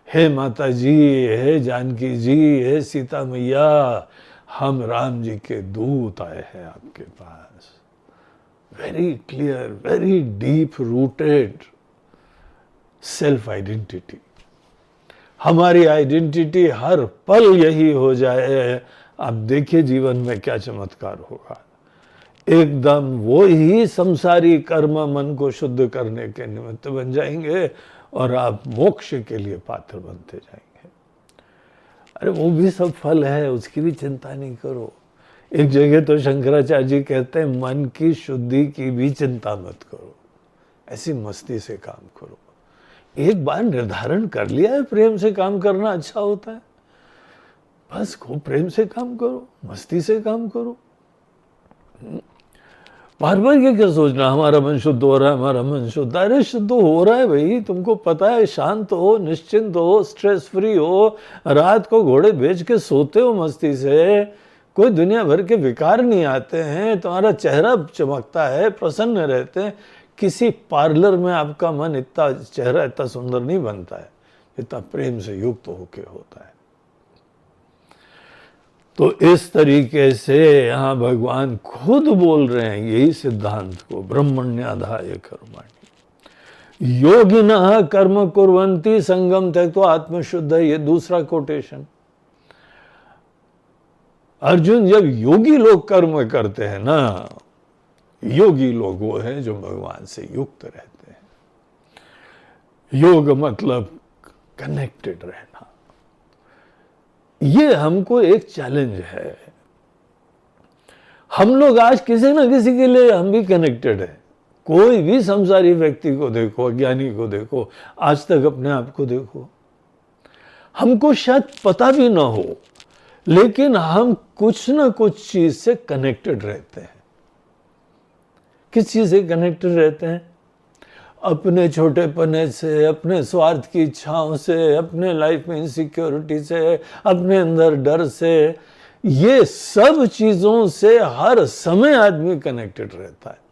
हे माता जी, हे जानकी जी, हे सीता मैया, हम राम जी के दूत आए हैं आपके पास। Very clear, very deep rooted self identity. हमारी आइडेंटिटी हर पल यही हो जाए, आप देखिए जीवन में क्या चमत्कार होगा। एकदम वो ही संसारी कर्म मन को शुद्ध करने के निमित्त बन जाएंगे, और आप मोक्ष के लिए पात्र बनते जाएंगे। अरे वो भी सब फल है, उसकी भी चिंता नहीं करो। एक जगह तो शंकराचार्य जी कहते हैं, मन की शुद्धि की भी चिंता मत करो, ऐसी मस्ती से काम करो। एक बार निर्धारण कर लिया है प्रेम से काम करना अच्छा होता है, बस खूब प्रेम से काम करो, मस्ती से काम करो। बार बार ये क्या सोचना हमारा मन शुद्ध हो रहा है, हमारा मन शुद्ध। अरे शुद्ध हो रहा है भाई, तुमको पता है। शांत हो, निश्चिंत हो, स्ट्रेस फ्री हो, रात को घोड़े बेच के सोते हो मस्ती से, कोई दुनिया भर के विकार नहीं आते हैं, तुम्हारा चेहरा चमकता है, प्रसन्न रहते हैं। किसी पार्लर में आपका मन इतना, चेहरा इतना सुंदर नहीं बनता है, इतना प्रेम से युक्त होके होता है। तो इस तरीके से यहाँ भगवान खुद बोल रहे हैं यही सिद्धांत को, ब्रह्मण्याधाय कर्माणि योगिनः कर्म कुर्वन्ति संगम त्यक्त्वा आत्मशुद्ध। ये दूसरा कोटेशन। अर्जुन, जब योगी लोग कर्म करते हैं ना, योगी लोग वो हैं जो भगवान से युक्त रहते हैं। योग मतलब कनेक्टेड रहना। ये हमको एक चैलेंज है। हम लोग आज किसी ना किसी के लिए हम भी कनेक्टेड है। कोई भी संसारी व्यक्ति को देखो, अज्ञानी को देखो, आज तक अपने आप को देखो, हमको शायद पता भी ना हो, लेकिन हम कुछ ना कुछ चीज से कनेक्टेड रहते हैं। किस चीज से कनेक्टेड रहते हैं? अपने छोटेपने से, अपने स्वार्थ की इच्छाओं से, अपने लाइफ में इनसिक्योरिटी से, अपने अंदर डर से, ये सब चीजों से हर समय आदमी कनेक्टेड रहता है।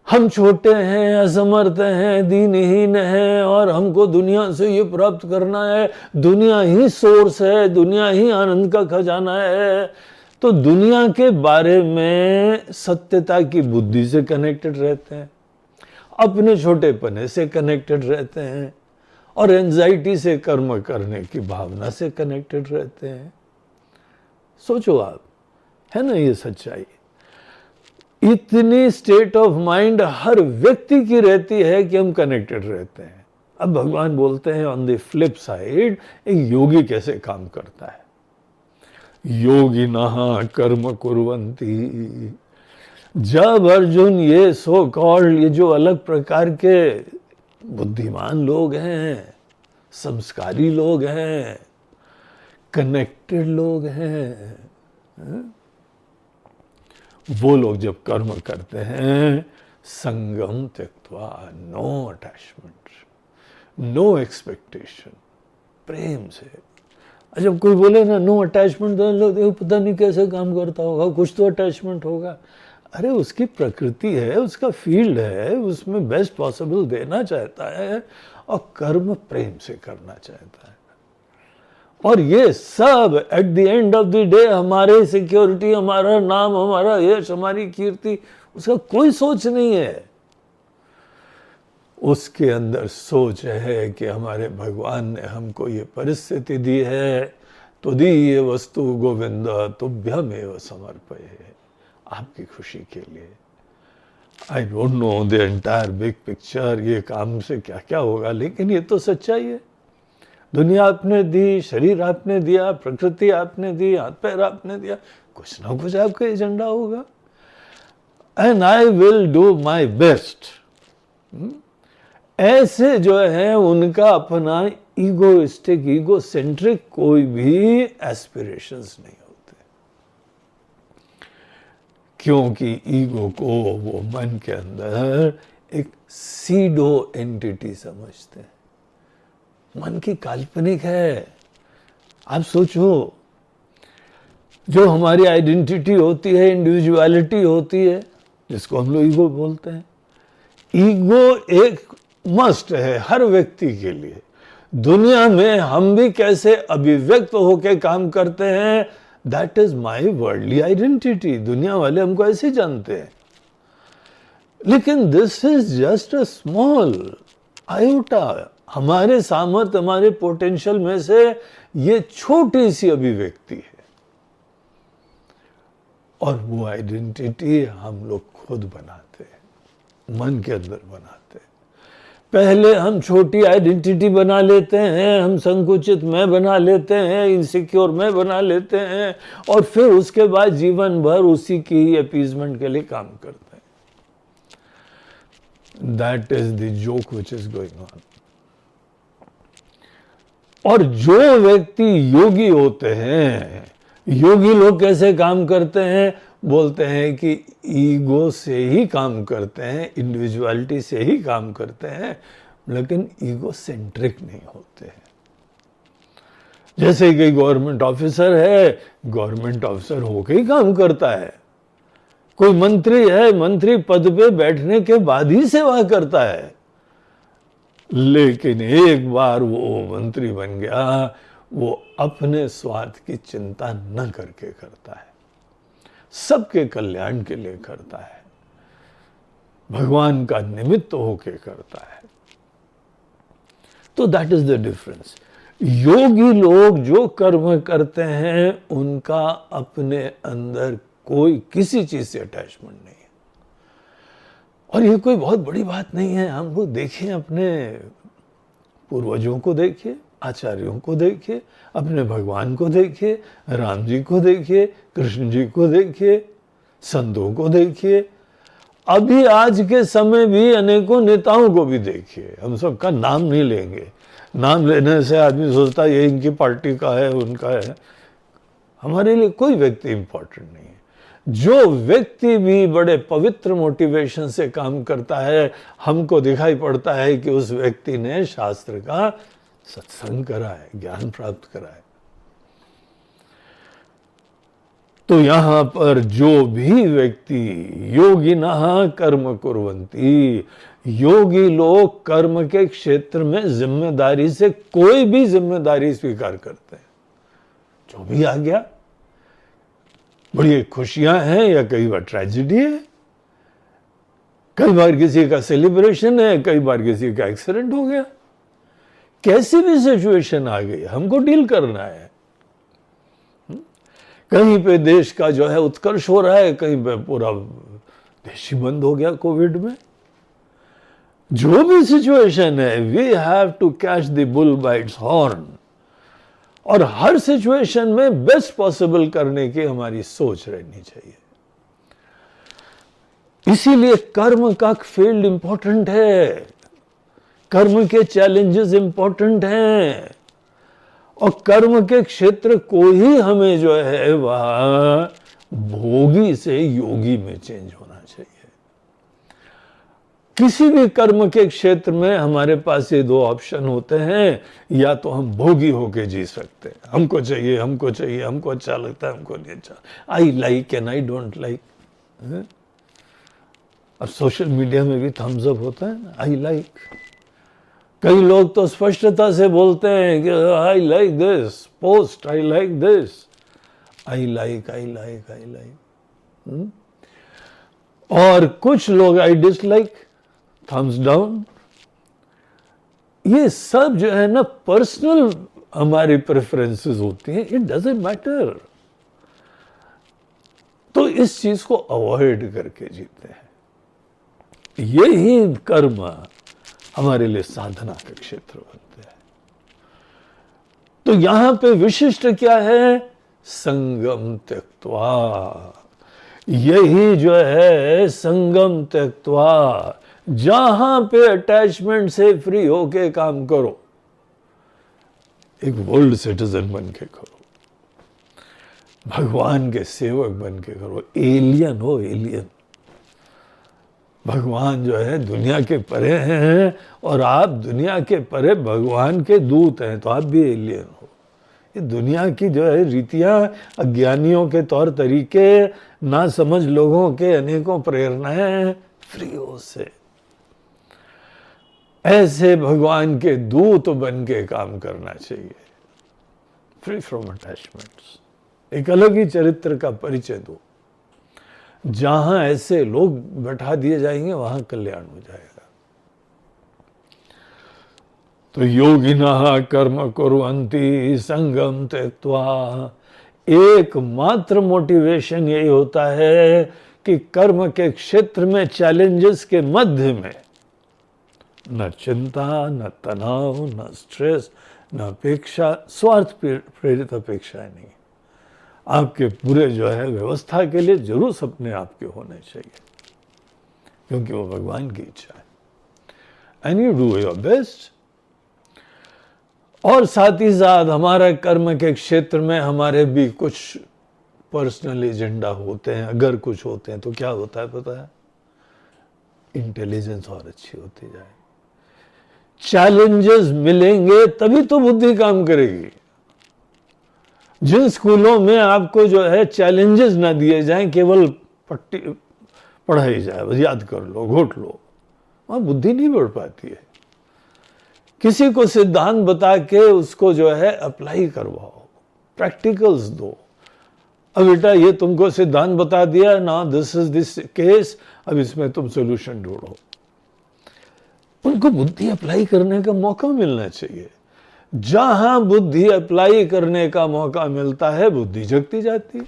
हम छोटे हैं, असमर्थ हैं, दीनहीन हैं और हमको दुनिया से ये प्राप्त करना है, दुनिया ही सोर्स है, दुनिया ही आनंद का खजाना है। तो दुनिया के बारे में सत्यता की बुद्धि से कनेक्टेड रहते हैं, अपने छोटेपने से कनेक्टेड रहते हैं और एंजाइटी से कर्म करने की भावना से कनेक्टेड रहते हैं। सोचो आप, है ना ये सच्चाई? इतनी स्टेट ऑफ माइंड हर व्यक्ति की रहती है कि हम कनेक्टेड रहते हैं। अब भगवान बोलते हैं ऑन द फ्लिप साइड, एक योगी कैसे काम करता है। योगिनः कर्म कुर्वन्ति। जब अर्जुन ये सो कॉल्ड, ये जो अलग प्रकार के बुद्धिमान लोग हैं, संस्कारी लोग हैं, कनेक्टेड लोग हैं, वो लोग जब कर्म करते हैं, संगम त्यक्त्वा, नो अटैचमेंट, नो एक्सपेक्टेशन, प्रेम से। जब कोई बोले ना नो अटैचमेंट, तो लोग पता नहीं कैसे काम करता होगा, कुछ तो अटैचमेंट होगा। अरे उसकी प्रकृति है, उसका फील्ड है, उसमें बेस्ट पॉसिबल देना चाहता है और कर्म प्रेम से करना चाहता है। और ये सब at the end of the day हमारे सिक्योरिटी, हमारा नाम, हमारा यश, हमारी कीर्ति, उसका कोई सोच नहीं है। उसके अंदर सोच है कि हमारे भगवान ने हमको ये परिस्थिति दी है, तो दी ये वस्तु गोविंद तुभ्यमेव समर्पये, आपकी खुशी के लिए। I don't know the entire big picture, ये काम से क्या क्या होगा, लेकिन ये तो सच्चाई है। दुनिया आपने दी, शरीर आपने दिया, प्रकृति आपने दी, हाथ पैर आपने दिया, कुछ ना कुछ आपका एजेंडा होगा। And I will do my best. ऐसे जो है उनका अपना ईगोइस्टिक, ईगोसेंट्रिक कोई भी एस्पिरेशंस नहीं होते, क्योंकि ईगो को वो मन के अंदर एक सीडो एंटिटी समझते हैं। मन की काल्पनिक है। आप सोचो, जो हमारी आइडेंटिटी होती है, इंडिविजुअलिटी होती है, जिसको हम लोग ईगो बोलते हैं, ईगो एक मस्ट है हर व्यक्ति के लिए। दुनिया में हम भी कैसे अभिव्यक्त होकर काम करते हैं, that is my worldly identity. दुनिया वाले हमको ऐसे जानते हैं, लेकिन this is just a small iota. हमारे सामर्थ्य, हमारे पोटेंशियल में से ये छोटी सी अभिव्यक्ति है, और वो आइडेंटिटी हम लोग खुद बनाते हैं, मन के अंदर बनाते हैं। पहले हम छोटी आइडेंटिटी बना लेते हैं, हम संकुचित मैं बना लेते हैं, इनसिक्योर मैं बना लेते हैं, और फिर उसके बाद जीवन भर उसी की ही अपीजमेंट के लिए काम करते हैं। That is the joke which is going on. और जो व्यक्ति योगी होते हैं, योगी लोग कैसे काम करते हैं? बोलते हैं कि ईगो से ही काम करते हैं, इंडिविजुअलिटी से ही काम करते हैं, लेकिन ईगो सेंट्रिक नहीं होते हैं। जैसे कि गवर्नमेंट ऑफिसर है, गवर्नमेंट ऑफिसर होके ही काम करता है। कोई मंत्री है, मंत्री पद पे बैठने के बाद ही सेवा करता है। लेकिन एक बार वो मंत्री बन गया, वो अपने स्वार्थ की चिंता न करके करता है, सबके कल्याण के लिए करता है, भगवान का निमित्त होके करता है। तो दैट इज द डिफरेंस। योगी लोग जो कर्म करते हैं उनका अपने अंदर कोई किसी चीज से अटैचमेंट नहीं है। और ये कोई बहुत बड़ी बात नहीं है। हम लोग देखें, अपने पूर्वजों को देखिए, आचार्यों को देखिए, अपने भगवान को देखिए, राम जी को देखिए, कृष्ण जी को देखिए, संतों को देखिए, अभी आज के समय भी अनेकों नेताओं को भी देखिए। हम सबका नाम नहीं लेंगे, नाम लेने से आदमी सोचता है ये इनकी पार्टी का है, उनका है। हमारे लिए कोई व्यक्ति इंपॉर्टेंट नहीं है। जो व्यक्ति भी बड़े पवित्र मोटिवेशन से काम करता है, हमको दिखाई पड़ता है कि उस व्यक्ति ने शास्त्र का सत्संग करा है, ज्ञान प्राप्त करा है। तो यहां पर जो भी व्यक्ति योगिनः कर्म कुर्वन्ति, योगी लोग कर्म के क्षेत्र में जिम्मेदारी से कोई भी जिम्मेदारी स्वीकार करते हैं। जो भी आ गया, बड़ी खुशियां हैं या कई बार ट्रेजेडी है, कई बार किसी का सेलिब्रेशन है, कई बार किसी का एक्सीडेंट हो गया, कैसी भी सिचुएशन आ गई, हमको डील करना है। कहीं पे देश का जो है उत्कर्ष हो रहा है, कहीं पे पूरा देश ही बंद हो गया कोविड में। जो भी सिचुएशन है, we have to catch the bull by its horn. और हर सिचुएशन में बेस्ट पॉसिबल करने की हमारी सोच रहनी चाहिए। इसीलिए कर्म का फील्ड इंपॉर्टेंट है, कर्म के चैलेंजेस इंपॉर्टेंट हैं, और कर्म के क्षेत्र को ही हमें जो है वह भोगी से योगी में चेंज होना चाहिए। किसी भी कर्म के क्षेत्र में हमारे पास ये दो ऑप्शन होते हैं, या तो हम भोगी होके जी सकते हैं, हमको चाहिए, हमको चाहिए, हमको अच्छा लगता है, हमको नहीं अच्छा, I like and I don't like. अब सोशल मीडिया में भी थम्स अप होता है ना, आई लाइक। कई लोग तो स्पष्टता से बोलते हैं कि I like this post, I like this, I like, I like, I like. और कुछ लोग आई डिसलाइक, थम्स डाउन। ये सब जो है ना पर्सनल हमारी प्रेफरेंसेस होती हैं, इट डजंट मैटर। तो इस चीज को अवॉइड करके जीते हैं। यही कर्म हमारे लिए साधना का क्षेत्र बनते हैं। तो यहां पे विशिष्ट क्या है? संगम त्यक्त्वा। यही जो है संगम त्यक्त्वा, जहां पे अटैचमेंट से फ्री होके काम करो, एक वर्ल्ड सिटीजन बन के करो, भगवान के सेवक बन के करो। एलियन हो, एलियन। भगवान जो है दुनिया के परे हैं और आप दुनिया के परे भगवान के दूत हैं, तो आप भी एलियन हो। ये दुनिया की जो है रीतियां, अज्ञानियों के तौर तरीके, ना समझ लोगों के अनेकों प्रेरणाएं, फ्री हो से ऐसे भगवान के दूत बन के काम करना चाहिए, फ्री फ्रॉम अटैचमेंट्स। एक अलग ही चरित्र का परिचय दो। जहां ऐसे लोग बैठा दिए जाएंगे वहां कल्याण हो जाएगा। तो योगिनः कर्म कुर्वन्ति संगम त्यक्त्वा। एकमात्र मोटिवेशन यही होता है कि कर्म के क्षेत्र में चैलेंजेस के मध्य में न चिंता, न तनाव, न स्ट्रेस, न अपेक्षा, स्वार्थ प्रेरित अपेक्षाएं नहीं। आपके पूरे जो है व्यवस्था के लिए जरूर सपने आपके होने चाहिए, क्योंकि वो भगवान की इच्छा है। And you do your best. और साथ ही साथ हमारा कर्म के क्षेत्र में हमारे भी कुछ पर्सनल एजेंडा होते हैं। अगर कुछ होते हैं तो क्या होता है पता है? इंटेलिजेंस और अच्छी होती जाए। चैलेंजेस मिलेंगे तभी तो बुद्धि काम करेगी। जिन स्कूलों में आपको जो है चैलेंजेस ना दिए जाएं, केवल पट्टी पढ़ाई जाए, बस याद कर लो, घोट लो, वहां बुद्धि नहीं बढ़ पाती है। किसी को सिद्धांत बता के उसको जो है अप्लाई करवाओ, प्रैक्टिकल्स दो। अब बेटा ये तुमको सिद्धांत बता दिया ना, दिस इज दिस केस, अब इसमें तुम सोल्यूशन ढूंढो। उनको बुद्धि अप्लाई करने का मौका मिलना चाहिए। जहां बुद्धि अप्लाई करने का मौका मिलता है, बुद्धि जगती जाती है।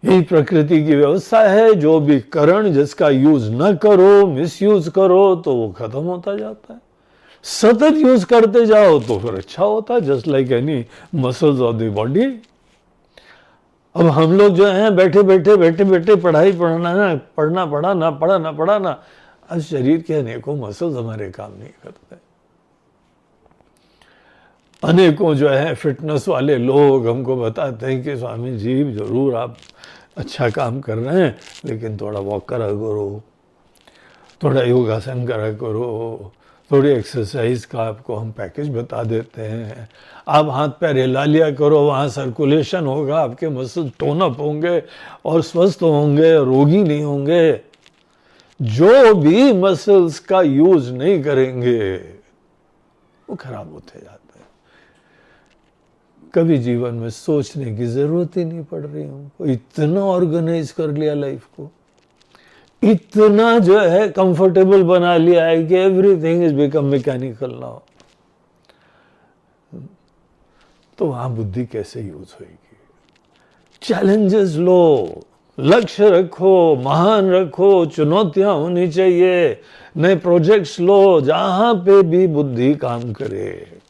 यही प्रकृति की व्यवस्था है। जो भी करण जिसका यूज न करो, मिसयूज करो, तो वो खत्म होता जाता है। सतत यूज करते जाओ तो फिर अच्छा होता है, just like any muscles of the body. अब हम लोग जो हैं बैठे बैठे पढ़ाई पढ़ना पढ़ाना, अब शरीर के अनेकों मसल्स हमारे काम नहीं करते। अनेकों जो है फिटनेस वाले लोग हमको बताते हैं कि स्वामी जी जरूर आप अच्छा काम कर रहे हैं, लेकिन थोड़ा वॉक करा करो, थोड़ा योगासन करा करो, थोड़ी एक्सरसाइज का आपको हम पैकेज बता देते हैं। आप हाथ पैर हिला लिया करो, वहाँ सर्कुलेशन होगा, आपके मसल टोन अप होंगे और स्वस्थ होंगे, रोगी नहीं होंगे। जो भी मसल्स का यूज नहीं करेंगे वो खराब होते जाते हैं। कभी जीवन में सोचने की जरूरत ही नहीं पड़ रही हमको। इतना ऑर्गेनाइज कर लिया लाइफ को, इतना जो है कंफर्टेबल बना लिया है कि everything is become mechanical now. तो वहां बुद्धि कैसे यूज होगी? चैलेंजेस लो, लक्ष्य रखो, महान रखो, चुनौतियां होनी चाहिए, नए प्रोजेक्ट्स लो, जहां पे भी बुद्धि काम करे।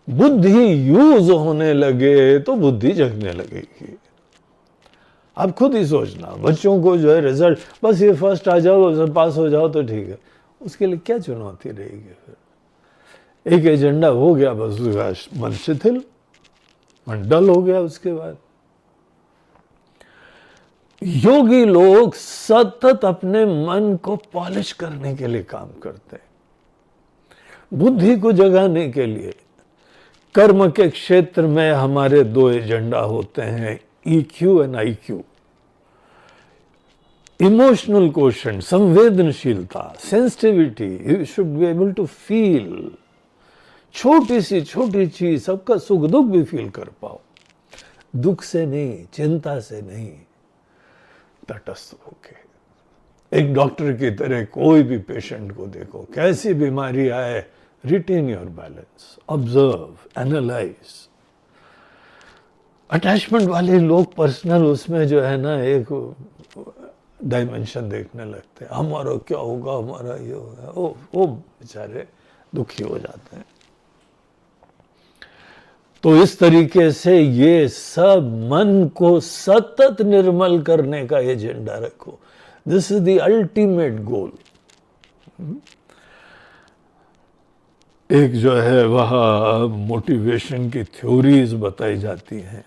बुद्धि यूज होने लगे तो बुद्धि जगने लगेगी। आप खुद ही सोचना, बच्चों को जो है रिजल्ट बस ये फर्स्ट आ जाओ, पास हो जाओ तो ठीक है, उसके लिए क्या चुनौती रहेगी? फिर एक एजेंडा हो गया, बस उसका मन शिथिल, मन डल हो गया। उसके बाद योगी लोग सतत अपने मन को पॉलिश करने के लिए काम करते हैं, बुद्धि को जगाने के लिए। कर्म के क्षेत्र में हमारे दो एजेंडा होते हैं, EQ and IQ। Emotional question, संवेदनशीलता, sensitivity, you should be able to feel. छोटी सी छोटी चीज, सबका सुख दुख भी फील कर पाओ, दुख से नहीं, चिंता से नहीं, तटस्थ होके एक डॉक्टर की तरह कोई भी पेशेंट को देखो, कैसी बीमारी आए, retain your balance, observe, analyse. Attachment वाले लोग पर्सनल उसमें जो है ना एक डायमेंशन देखने लगते हैं, हमारा क्या होगा, हमारा ये होगा, वो बेचारे दुखी हो जाते हैं। तो इस तरीके से ये सब मन को सतत निर्मल करने का एजेंडा रखो। This is the ultimate goal. एक जो है वह मोटिवेशन की थ्योरीज बताई जाती हैं।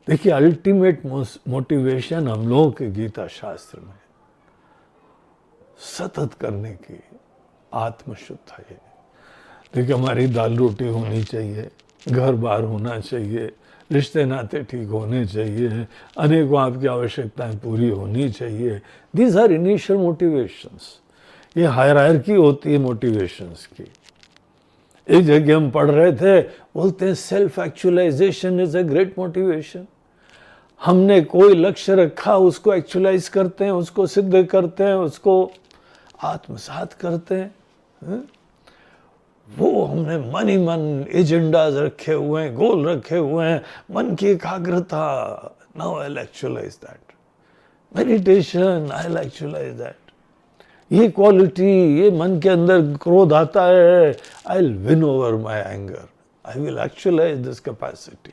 देखिए, अल्टीमेट मोटिवेशन हम लोगों के गीता शास्त्र में सतत करने की आत्मशुद्ध है। देखिए, हमारी दाल रोटी होनी चाहिए, घर बार होना चाहिए, रिश्ते नाते ठीक होने चाहिए, अनेकों आपकी आवश्यकताएं पूरी होनी चाहिए। These are initial motivations. ये हायरार्की होती है मोटिवेशंस की। एक जगह हम पढ़ रहे थे, बोलते हैं self actualisation is a great motivation. हमने कोई लक्ष्य रखा, उसको एक्चुअलाइज करते हैं, उसको सिद्ध करते हैं, उसको आत्मसात करते हैं। वो हमने मन ही मन एजेंडाज रखे हुए हैं, गोल रखे हुए हैं, मन की एकाग्रता। Now I will actualise that. Meditation, I will actualise that. ये क्वालिटी, ये मन के अंदर क्रोध आता है, I will win over my anger, I will actualise this capacity.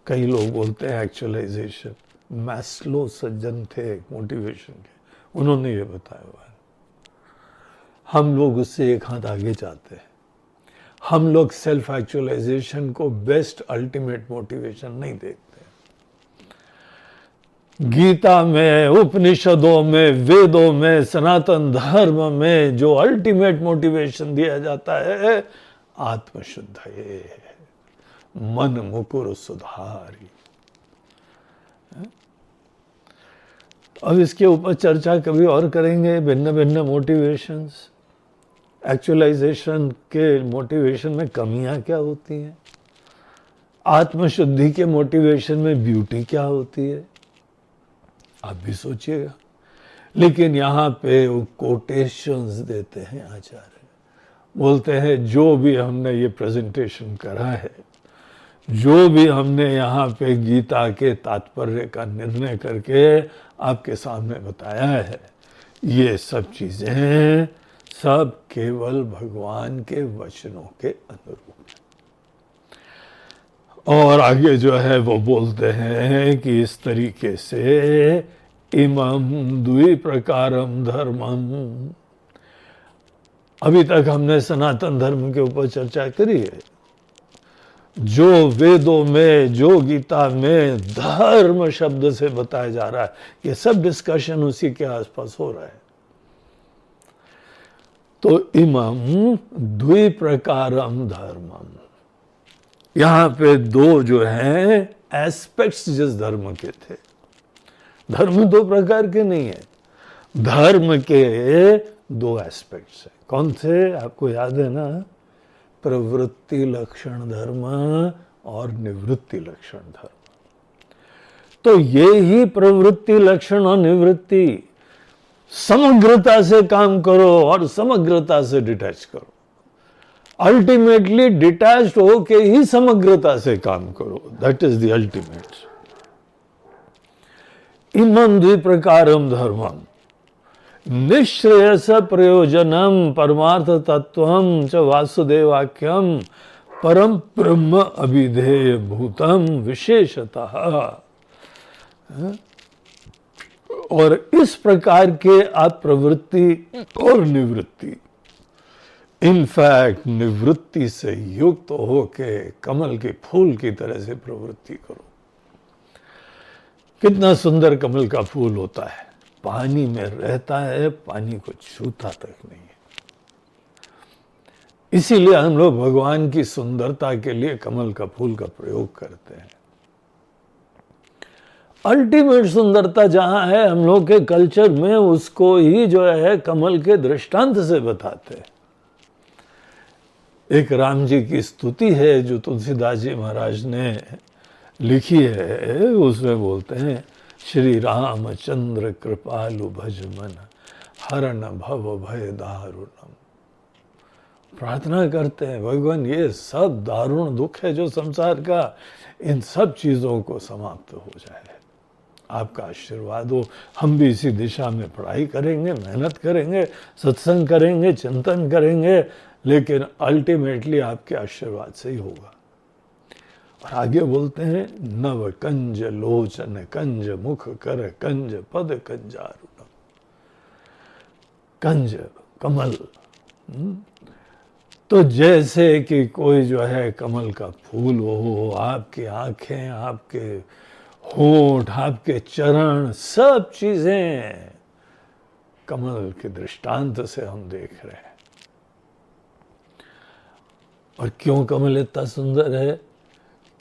कई लोग बोलते हैं एक्चुअलाइजेशन। मैस्लो सज्जन थे मोटिवेशन के, उन्होंने ये बताया हुआ है। हम लोग उससे एक हाथ आगे जाते हैं। हम लोग सेल्फ एक्चुअलाइजेशन को बेस्ट अल्टीमेट मोटिवेशन नहीं देखते। गीता में, उपनिषदों में, वेदों में, सनातन धर्म में जो अल्टीमेट मोटिवेशन दिया जाता है, आत्मशुद्धये मन मुकुर सुधारी। अब इसके ऊपर चर्चा कभी और करेंगे, भिन्न भिन्न मोटिवेशंस, एक्चुअलाइजेशन के मोटिवेशन में कमियां क्या होती हैं, आत्मशुद्धि के मोटिवेशन में ब्यूटी क्या होती है, आप भी सोचिएगा। लेकिन यहाँ पे वो कोटेशंस देते हैं आचार्य, बोलते हैं जो भी हमने ये प्रेजेंटेशन करा है, जो भी हमने यहाँ पे गीता के तात्पर्य का निर्णय करके आपके सामने बताया है, ये सब चीजें सब केवल भगवान के वचनों के अनुरूप है। और आगे जो है वो बोलते हैं कि इस तरीके से इमं द्विप्रकारम धर्मम, अभी तक हमने सनातन धर्म के ऊपर चर्चा करी है। जो वेदों में, जो गीता में धर्म शब्द से बताया जा रहा है, ये सब डिस्कशन उसी के आसपास हो रहा है। तो इमं द्विप्रकारम धर्मम, यहां पे दो जो हैं एस्पेक्ट्स जिस धर्म के थे, धर्म दो प्रकार के नहीं है, धर्म के दो एस्पेक्ट्स हैं। कौन से, आपको याद है ना, प्रवृत्ति लक्षण धर्म और निवृत्ति लक्षण धर्म। तो ये ही प्रवृत्ति लक्षण और निवृत्ति, समग्रता से काम करो और समग्रता से डिटैच करो, अल्टीमेटली डिटैच्ड होके ही समग्रता से काम करो, दैट इज द अल्टीमेट। इमं द्विप्रकारम धर्मम निश्रेयस प्रयोजनम परमार्थ तत्वम च वासुदेवाख्यम परम ब्रह्म अभिधेय भूतम विशेषतः। और इस प्रकार के आप प्रवृत्ति और निवृत्ति, इनफैक्ट निवृत्ति से युक्त होके कमल के फूल की तरह से प्रवृत्ति करो। कितना सुंदर कमल का फूल होता है, पानी में रहता है, पानी को छूता तक नहीं है। इसीलिए हम लोग भगवान की सुंदरता के लिए कमल का फूल का प्रयोग करते हैं। अल्टीमेट सुंदरता जहां है हम लोग के कल्चर में, उसको ही जो है कमल के दृष्टांत से बताते हैं। एक राम जी की स्तुति है जो तुलसीदास जी महाराज ने लिखी है, उसमें बोलते हैं श्री रामचंद्र कृपालु भज मन हरण भव भय दारुणम। प्रार्थना करते हैं भगवान ये सब दारुण दुख है जो संसार का, इन सब चीजों को समाप्त हो जाए, आपका आशीर्वाद हो। हम भी इसी दिशा में पढ़ाई करेंगे, मेहनत करेंगे, सत्संग करेंगे, चिंतन करेंगे, लेकिन अल्टीमेटली आपके आशीर्वाद से ही होगा। और आगे बोलते हैं नव कंज लोचन कंज मुख कर कंज पद कंजारुणम। कंज कमल, तो जैसे कि कोई जो है कमल का फूल हो, आपकी आंखें, आपके होंठ, आपके चरण, सब चीजें कमल के दृष्टांत से हम देख रहे हैं। और क्यों कमल इतना सुंदर है?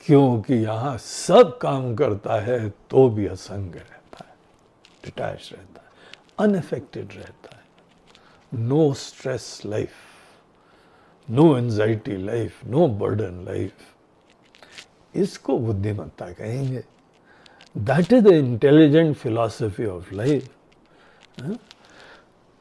क्योंकि यहां सब काम करता है तो भी असंग रहता है, डिटैच रहता है, अनअफेक्टेड रहता है। No stress life, no anxiety life, no burden life. इसको बुद्धिमत्ता कहेंगे। That is the intelligent philosophy of life.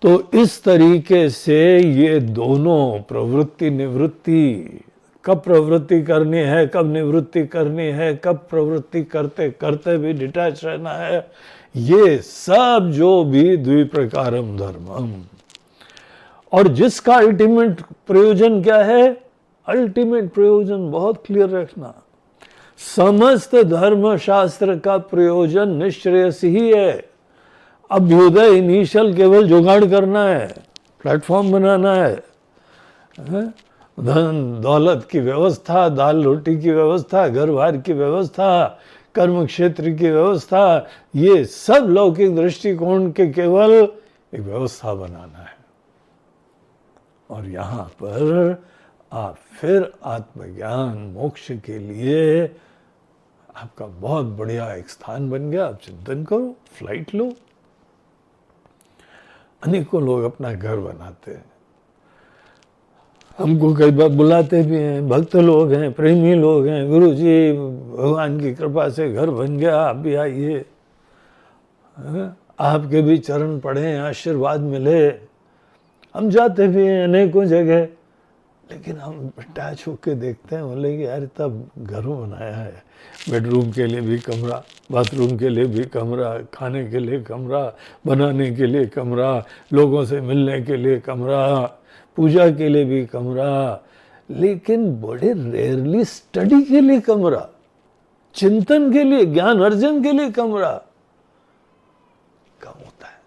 तो इस तरीके से ये दोनों प्रवृत्ति निवृत्ति, कब प्रवृत्ति करनी है, कब निवृत्ति करनी है, कब प्रवृत्ति करते करते भी डिटैच रहना है, ये सब जो भी द्विप्रकारम धर्मम। और जिसका अल्टीमेट प्रयोजन क्या है? अल्टीमेट प्रयोजन बहुत क्लियर रखना, समस्त धर्म शास्त्र का प्रयोजन निश्रेयस ही है। अभ्युदय इनिशियल केवल जुगाड़ करना है, प्लेटफॉर्म बनाना है, धन दौलत की व्यवस्था, दाल रोटी की व्यवस्था, घर बार की व्यवस्था, कर्म क्षेत्र की व्यवस्था, ये सब लौकिक दृष्टिकोण के केवल एक व्यवस्था बनाना है। और यहाँ पर आप फिर आत्मज्ञान मोक्ष के लिए आपका बहुत बढ़िया एक स्थान बन गया। आप चिंतन करो, फ्लाइट लो। अनेकों लोग अपना घर बनाते हैं, हमको कई बार बुलाते भी हैं, भक्त लोग हैं, प्रेमी लोग हैं, गुरु जी भगवान की कृपा से घर बन गया, आप भी आइए, आपके भी चरण पड़े, आशीर्वाद मिले। हम जाते भी हैं अनेकों जगह, लेकिन हम अटैच होके देखते हैं, बोले कि यार तब घरों बनाया है, बेडरूम के लिए भी कमरा, बाथरूम के लिए भी कमरा, खाने के लिए कमरा, बनाने के लिए कमरा, लोगों से मिलने के लिए कमरा, पूजा के लिए भी कमरा, लेकिन बड़े रेयरली स्टडी के लिए कमरा, चिंतन के लिए, ज्ञान अर्जन के लिए कमरा कम होता है।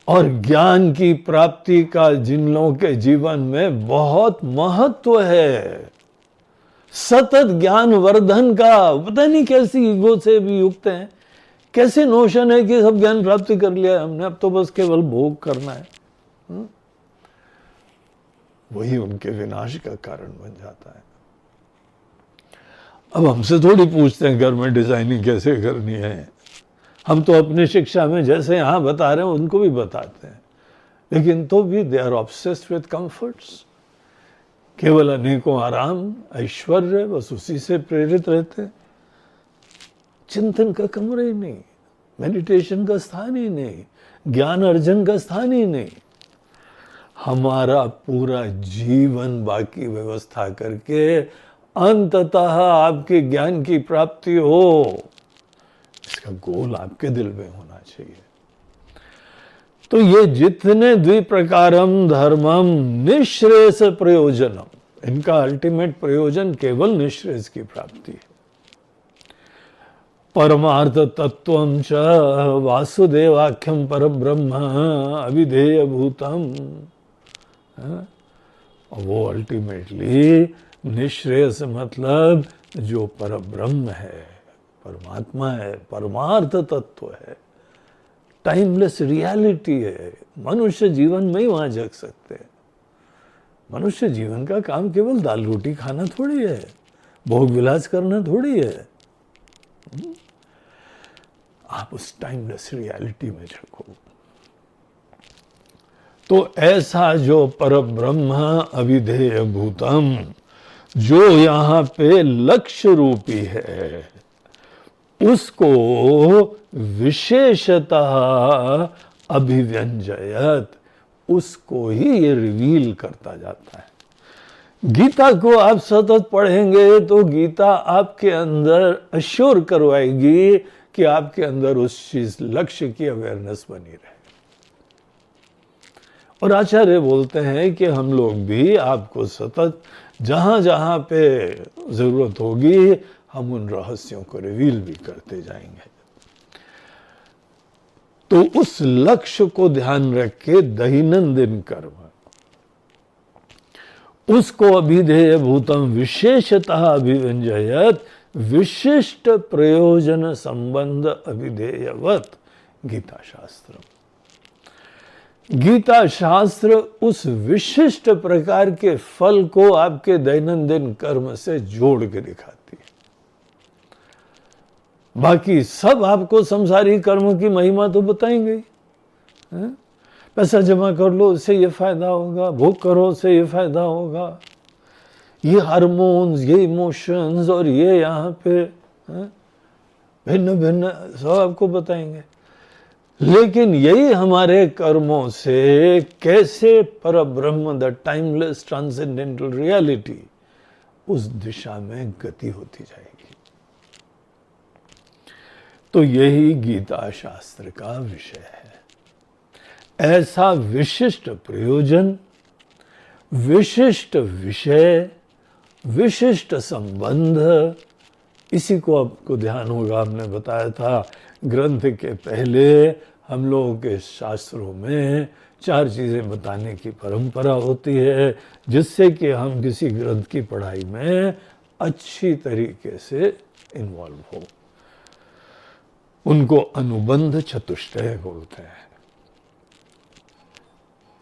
और ज्ञान की प्राप्ति का जिन लोगों के जीवन में बहुत महत्व है, सतत ज्ञान वर्धन का, पता नहीं कैसी ईगो से भी युक्त हैं, कैसे नोशन है कि सब ज्ञान प्राप्ति कर लिया हमने, अब तो बस केवल भोग करना है। वही उनके विनाश का कारण बन जाता है। अब हमसे थोड़ी पूछते हैं घर में डिजाइनिंग कैसे करनी है, हम तो अपनी शिक्षा में जैसे यहां बता रहे हैं उनको भी बताते हैं, लेकिन तो भी they are obsessed with comforts, केवल अनेकों आराम ऐश्वर्य, बस उसी से प्रेरित रहते हैं। चिंतन का कमरा ही नहीं, मेडिटेशन का स्थान ही नहीं, ज्ञान अर्जन का स्थान ही नहीं। हमारा पूरा जीवन बाकी व्यवस्था करके अंततः आपके ज्ञान की प्राप्ति हो, इसका गोल आपके दिल में होना चाहिए। तो ये जितने द्विप्रकारम धर्मम निःश्रेयस प्रयोजनम, इनका अल्टीमेट प्रयोजन केवल निःश्रेयस की प्राप्ति है। परमार्थ तत्वम च वासुदेवाख्यम परब्रह्म अविधेय भूतम, वो अल्टीमेटली निःश्रेयस मतलब जो परब्रह्म है, परमात्मा है, परमार्थ तत्व है, टाइमलेस रियलिटी है। मनुष्य जीवन में ही वहां जग सकते हैं। मनुष्य जीवन का काम केवल दाल रोटी खाना थोड़ी है, भोग विलास करना थोड़ी है। आप उस टाइमलेस रियलिटी में जगो। तो ऐसा जो परब्रह्म अविधेय भूतम, जो यहां पे लक्ष्य रूपी है, उसको विशेषतः अभिव्यंजयत, उसको ही ये रिवील करता जाता है। गीता को आप सतत पढ़ेंगे तो गीता आपके अंदर अश्योर करवाएगी कि आपके अंदर उस चीज लक्ष्य की अवेयरनेस बनी रहे। और आचार्य बोलते हैं कि हम लोग भी आपको सतत जहां जहां पे जरूरत होगी हम उन रहस्यों को रिवील भी करते जाएंगे। तो उस लक्ष्य को ध्यान रख के दैनंदिन कर्म, उसको अभिधेय भूतम विशेषतः अभिव्यंजयत विशिष्ट प्रयोजन संबंध अभिधेयवत गीता शास्त्र। गीता शास्त्र उस विशिष्ट प्रकार के फल को आपके दैनंदिन कर्म से जोड़ के दिखाती है। बाकी सब आपको संसारी कर्म की महिमा तो बताएंगे, पैसा जमा कर लो उससे ये फायदा होगा, भोग करो उससे ये फायदा होगा, ये हार्मोन्स, ये इमोशंस और ये यहाँ पे भिन्न भिन्न सब आपको बताएंगे। लेकिन यही हमारे कर्मों से कैसे परब्रह्म, द टाइमलेस ट्रांसेंडेंटल रियलिटी, उस दिशा में गति होती जाएगी। तो यही गीता शास्त्र का विषय है। ऐसा विशिष्ट प्रयोजन, विशिष्ट विषय, विशिष्ट संबंध, इसी को आपको ध्यान होगा, हमने बताया था ग्रंथ के पहले हम लोगों के शास्त्रों में 4 चीजें बताने की परंपरा होती है, जिससे कि हम किसी ग्रंथ की पढ़ाई में अच्छी तरीके से इन्वॉल्व हो। उनको अनुबंध चतुष्टय बोलते हैं।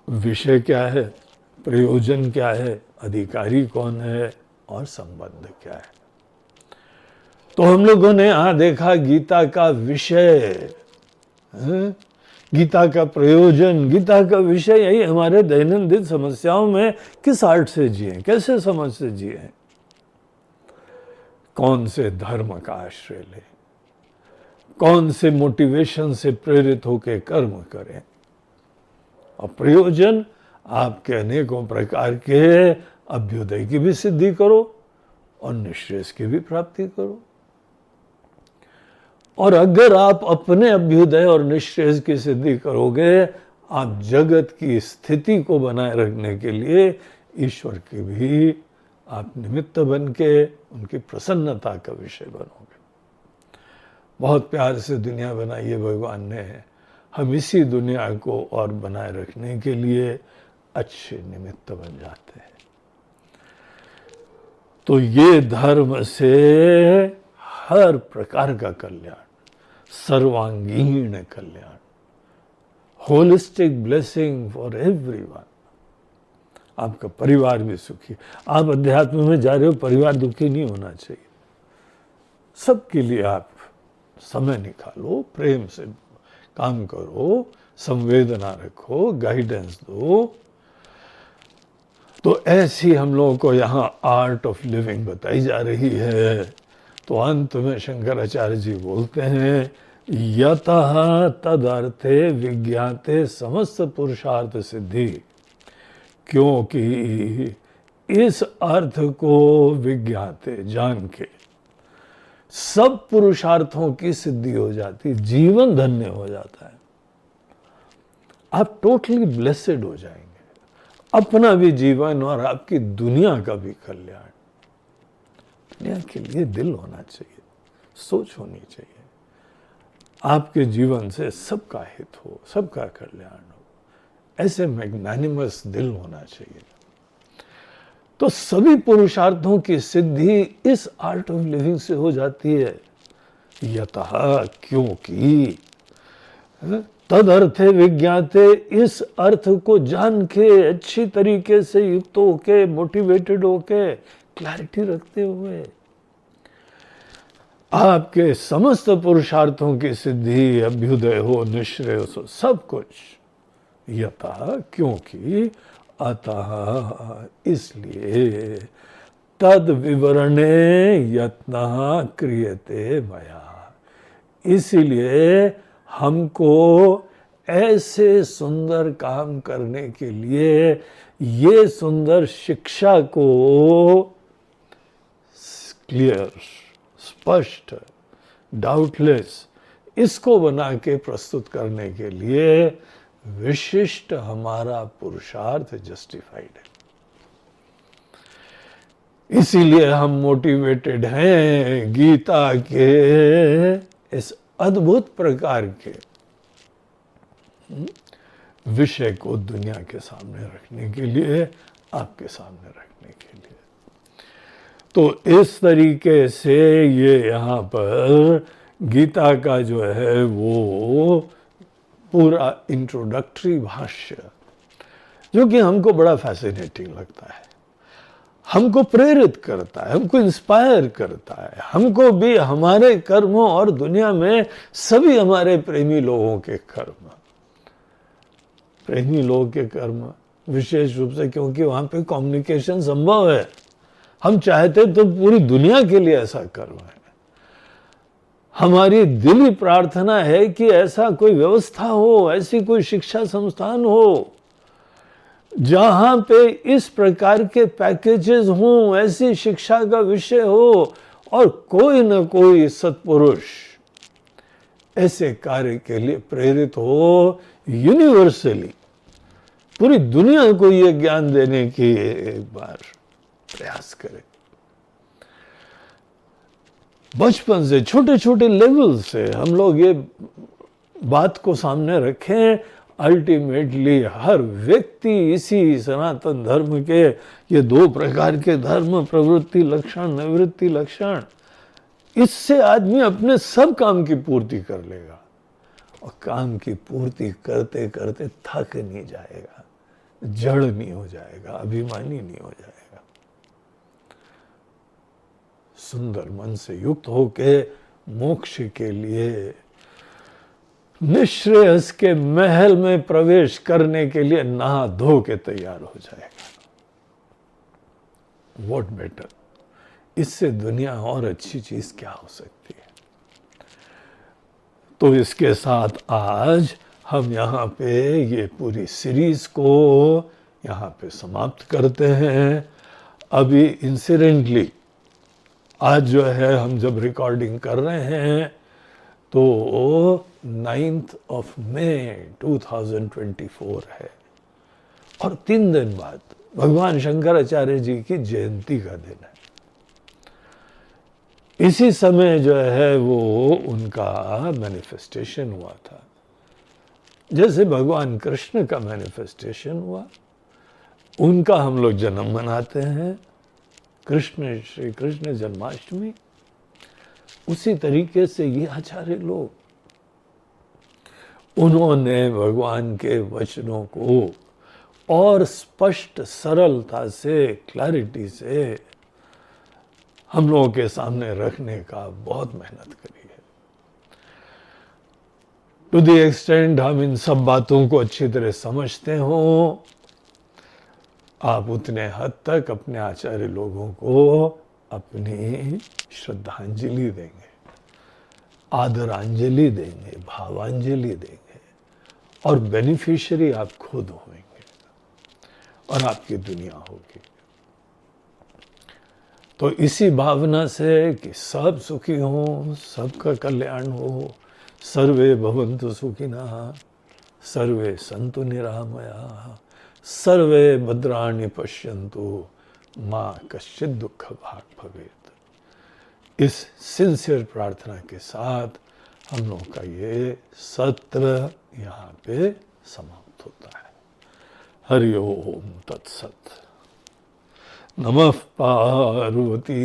विषय क्या है? प्रयोजन क्या है, अधिकारी कौन है और संबंध क्या है। तो हम लोगों ने यहां देखा गीता का विषय, गीता का प्रयोजन, गीता का विषय यही हमारे दैनंदिन समस्याओं में किस आर्ट से जिए, कैसे समझ से जिए, कौन से धर्म का आश्रय ले, कौन से मोटिवेशन से प्रेरित होकर कर्म करें। और प्रयोजन आपके अनेकों प्रकार के अभ्युदय की भी सिद्धि करो और निश्रेयस की भी प्राप्ति करो। और अगर आप अपने अभ्युदय और निश्रेयस की सिद्धि करोगे, आप जगत की स्थिति को बनाए रखने के लिए ईश्वर के भी आप निमित्त बन के उनकी प्रसन्नता का विषय बनोगे। बहुत प्यार से दुनिया बनाई है भगवान ने, हम इसी दुनिया को और बनाए रखने के लिए अच्छे निमित्त बन जाते हैं। तो ये धर्म से हर प्रकार का कल्याण, सर्वांगीण कल्याण, होलिस्टिक ब्लेसिंग फॉर एवरीवन। आपका परिवार भी सुखी, आप अध्यात्म में जा रहे हो, परिवार दुखी नहीं होना चाहिए। सबके लिए आप समय निकालो, प्रेम से काम करो, संवेदना रखो, गाइडेंस दो। तो ऐसी हम लोगों को यहाँ आर्ट ऑफ लिविंग बताई जा रही है। तो अंत में शंकराचार्य जी बोलते हैं, यतः तदर्थे विज्ञाते समस्त पुरुषार्थ सिद्धि, क्योंकि इस अर्थ को विज्ञाते जान के सब पुरुषार्थों की सिद्धि हो जाती, जीवन धन्य हो जाता है। आप टोटली ब्लेसेड हो जाएंगे, अपना भी जीवन और आपकी दुनिया का भी कल्याण। दुनिया के लिए दिल होना चाहिए, सोच होनी चाहिए, आपके जीवन से सबका हित हो, सबका कल्याण हो, ऐसे मैग्नानिमस दिल होना चाहिए। तो सभी पुरुषार्थों की सिद्धि इस आर्ट ऑफ लिविंग से हो जाती है। यतः क्योंकि तद अर्थे विज्ञाते, इस अर्थ को जान के अच्छी तरीके से युक्त होके, मोटिवेटेड होके, क्लैरिटी रखते हुए आपके समस्त पुरुषार्थों की सिद्धि, अभ्युदय हो, निश्रेयस हो, सब कुछ। यतः क्योंकि, अतः इसलिए, तद विवरणे यत्नः क्रियते मया, इसीलिए हमको ऐसे सुंदर काम करने के लिए ये सुंदर शिक्षा को क्लियर, स्पष्ट, डाउटलेस, इसको बना के प्रस्तुत करने के लिए विशिष्ट हमारा पुरुषार्थ जस्टिफाइड है। इसीलिए हम मोटिवेटेड हैं गीता के इस अद्भुत प्रकार के विषय को दुनिया के सामने रखने के लिए, आपके सामने रखने के लिए। तो इस तरीके से ये यहाँ पर गीता का जो है वो पूरा इंट्रोडक्टरी भाष्य, जो कि हमको बड़ा फैसिनेटिंग लगता है, हमको प्रेरित करता है, हमको इंस्पायर करता है, हमको भी हमारे कर्मों और दुनिया में सभी हमारे प्रेमी लोगों के कर्म, प्रेमी लोगों के कर्म विशेष रूप से, क्योंकि वहां पे कम्युनिकेशन संभव है। हम चाहते तो पूरी दुनिया के लिए ऐसा कर्म है। हमारी दिली प्रार्थना है कि ऐसा कोई व्यवस्था हो, ऐसी कोई शिक्षा संस्थान हो जहां पे इस प्रकार के पैकेजेस हों, ऐसी शिक्षा का विषय हो, और कोई न कोई सत्पुरुष ऐसे कार्य के लिए प्रेरित हो, यूनिवर्सली पूरी दुनिया को ये ज्ञान देने की एक बार प्रयास करे। बचपन से, छोटे छोटे लेवल से हम लोग ये बात को सामने रखें। अल्टीमेटली हर व्यक्ति इसी सनातन धर्म के ये दो प्रकार के धर्म, प्रवृत्ति लक्षण, निवृत्ति लक्षण, इससे आदमी अपने सब काम की पूर्ति कर लेगा, और काम की पूर्ति करते करते थक नहीं जाएगा, जड़ नहीं हो जाएगा, अभिमानी नहीं हो जाएगा। सुंदर मन से युक्त होके मोक्ष के लिए, निश्रेयस के महल में प्रवेश करने के लिए नहा धो के तैयार हो जाएगा। व्हाट बेटर, इससे दुनिया और अच्छी चीज क्या हो सकती है। तो इसके साथ आज हम यहाँ पे ये पूरी सीरीज को यहाँ पे समाप्त करते हैं। अभी इंसिडेंटली आज जो है हम जब रिकॉर्डिंग कर रहे हैं तो 9th of May 2024 है, और 3 दिन बाद भगवान शंकराचार्य जी की जयंती का दिन है। इसी समय जो है वो उनका मैनिफेस्टेशन हुआ था। जैसे भगवान कृष्ण का मैनिफेस्टेशन हुआ, उनका हम लोग जन्म मनाते हैं, कृष्ण श्री कृष्ण जन्माष्टमी। उसी तरीके से ये आचार्य लोग, उन्होंने भगवान के वचनों को और स्पष्ट सरलता से, क्लैरिटी से हम लोगों के सामने रखने का बहुत मेहनत करी है। टू द एक्सटेंट हम इन सब बातों को अच्छी तरह समझते हो, आप उतने हद तक अपने आचार्य लोगों को अपनी श्रद्धांजलि देंगे, आदरांजलि देंगे, भावांजलि देंगे, और बेनिफिशियरी आप खुद होंगे और आपकी दुनिया होगी। तो इसी भावना से कि सब सुखी हो, सबका कल्याण हो, सर्वे भवन्तु सुखिनः, सर्वे सन्तु निरामयाः, सर्वे भद्राणि पश्यन्तु, मा कश्चित् दुःख भाग् भवेत्। इस सिंसियर प्रार्थना के साथ हम लोग का ये सत्र यहाँ पे समाप्त होता है। हरि ओम तत्सत। नमः पार्वती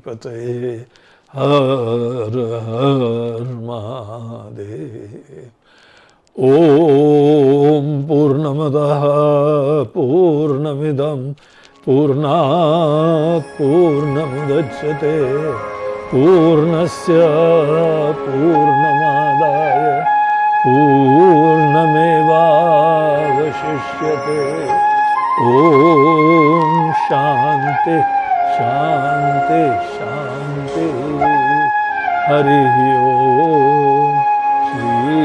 पतये, हर हर महादेव। ओम पूर्णमदः पूर्णमिदं पूर्णात् पूर्णमुदच्यते, पूर्णस्य पूर्णमादाय पूर्णमेवावशिष्यते। ओम शांति शांति शांति। हरि ओम। श्री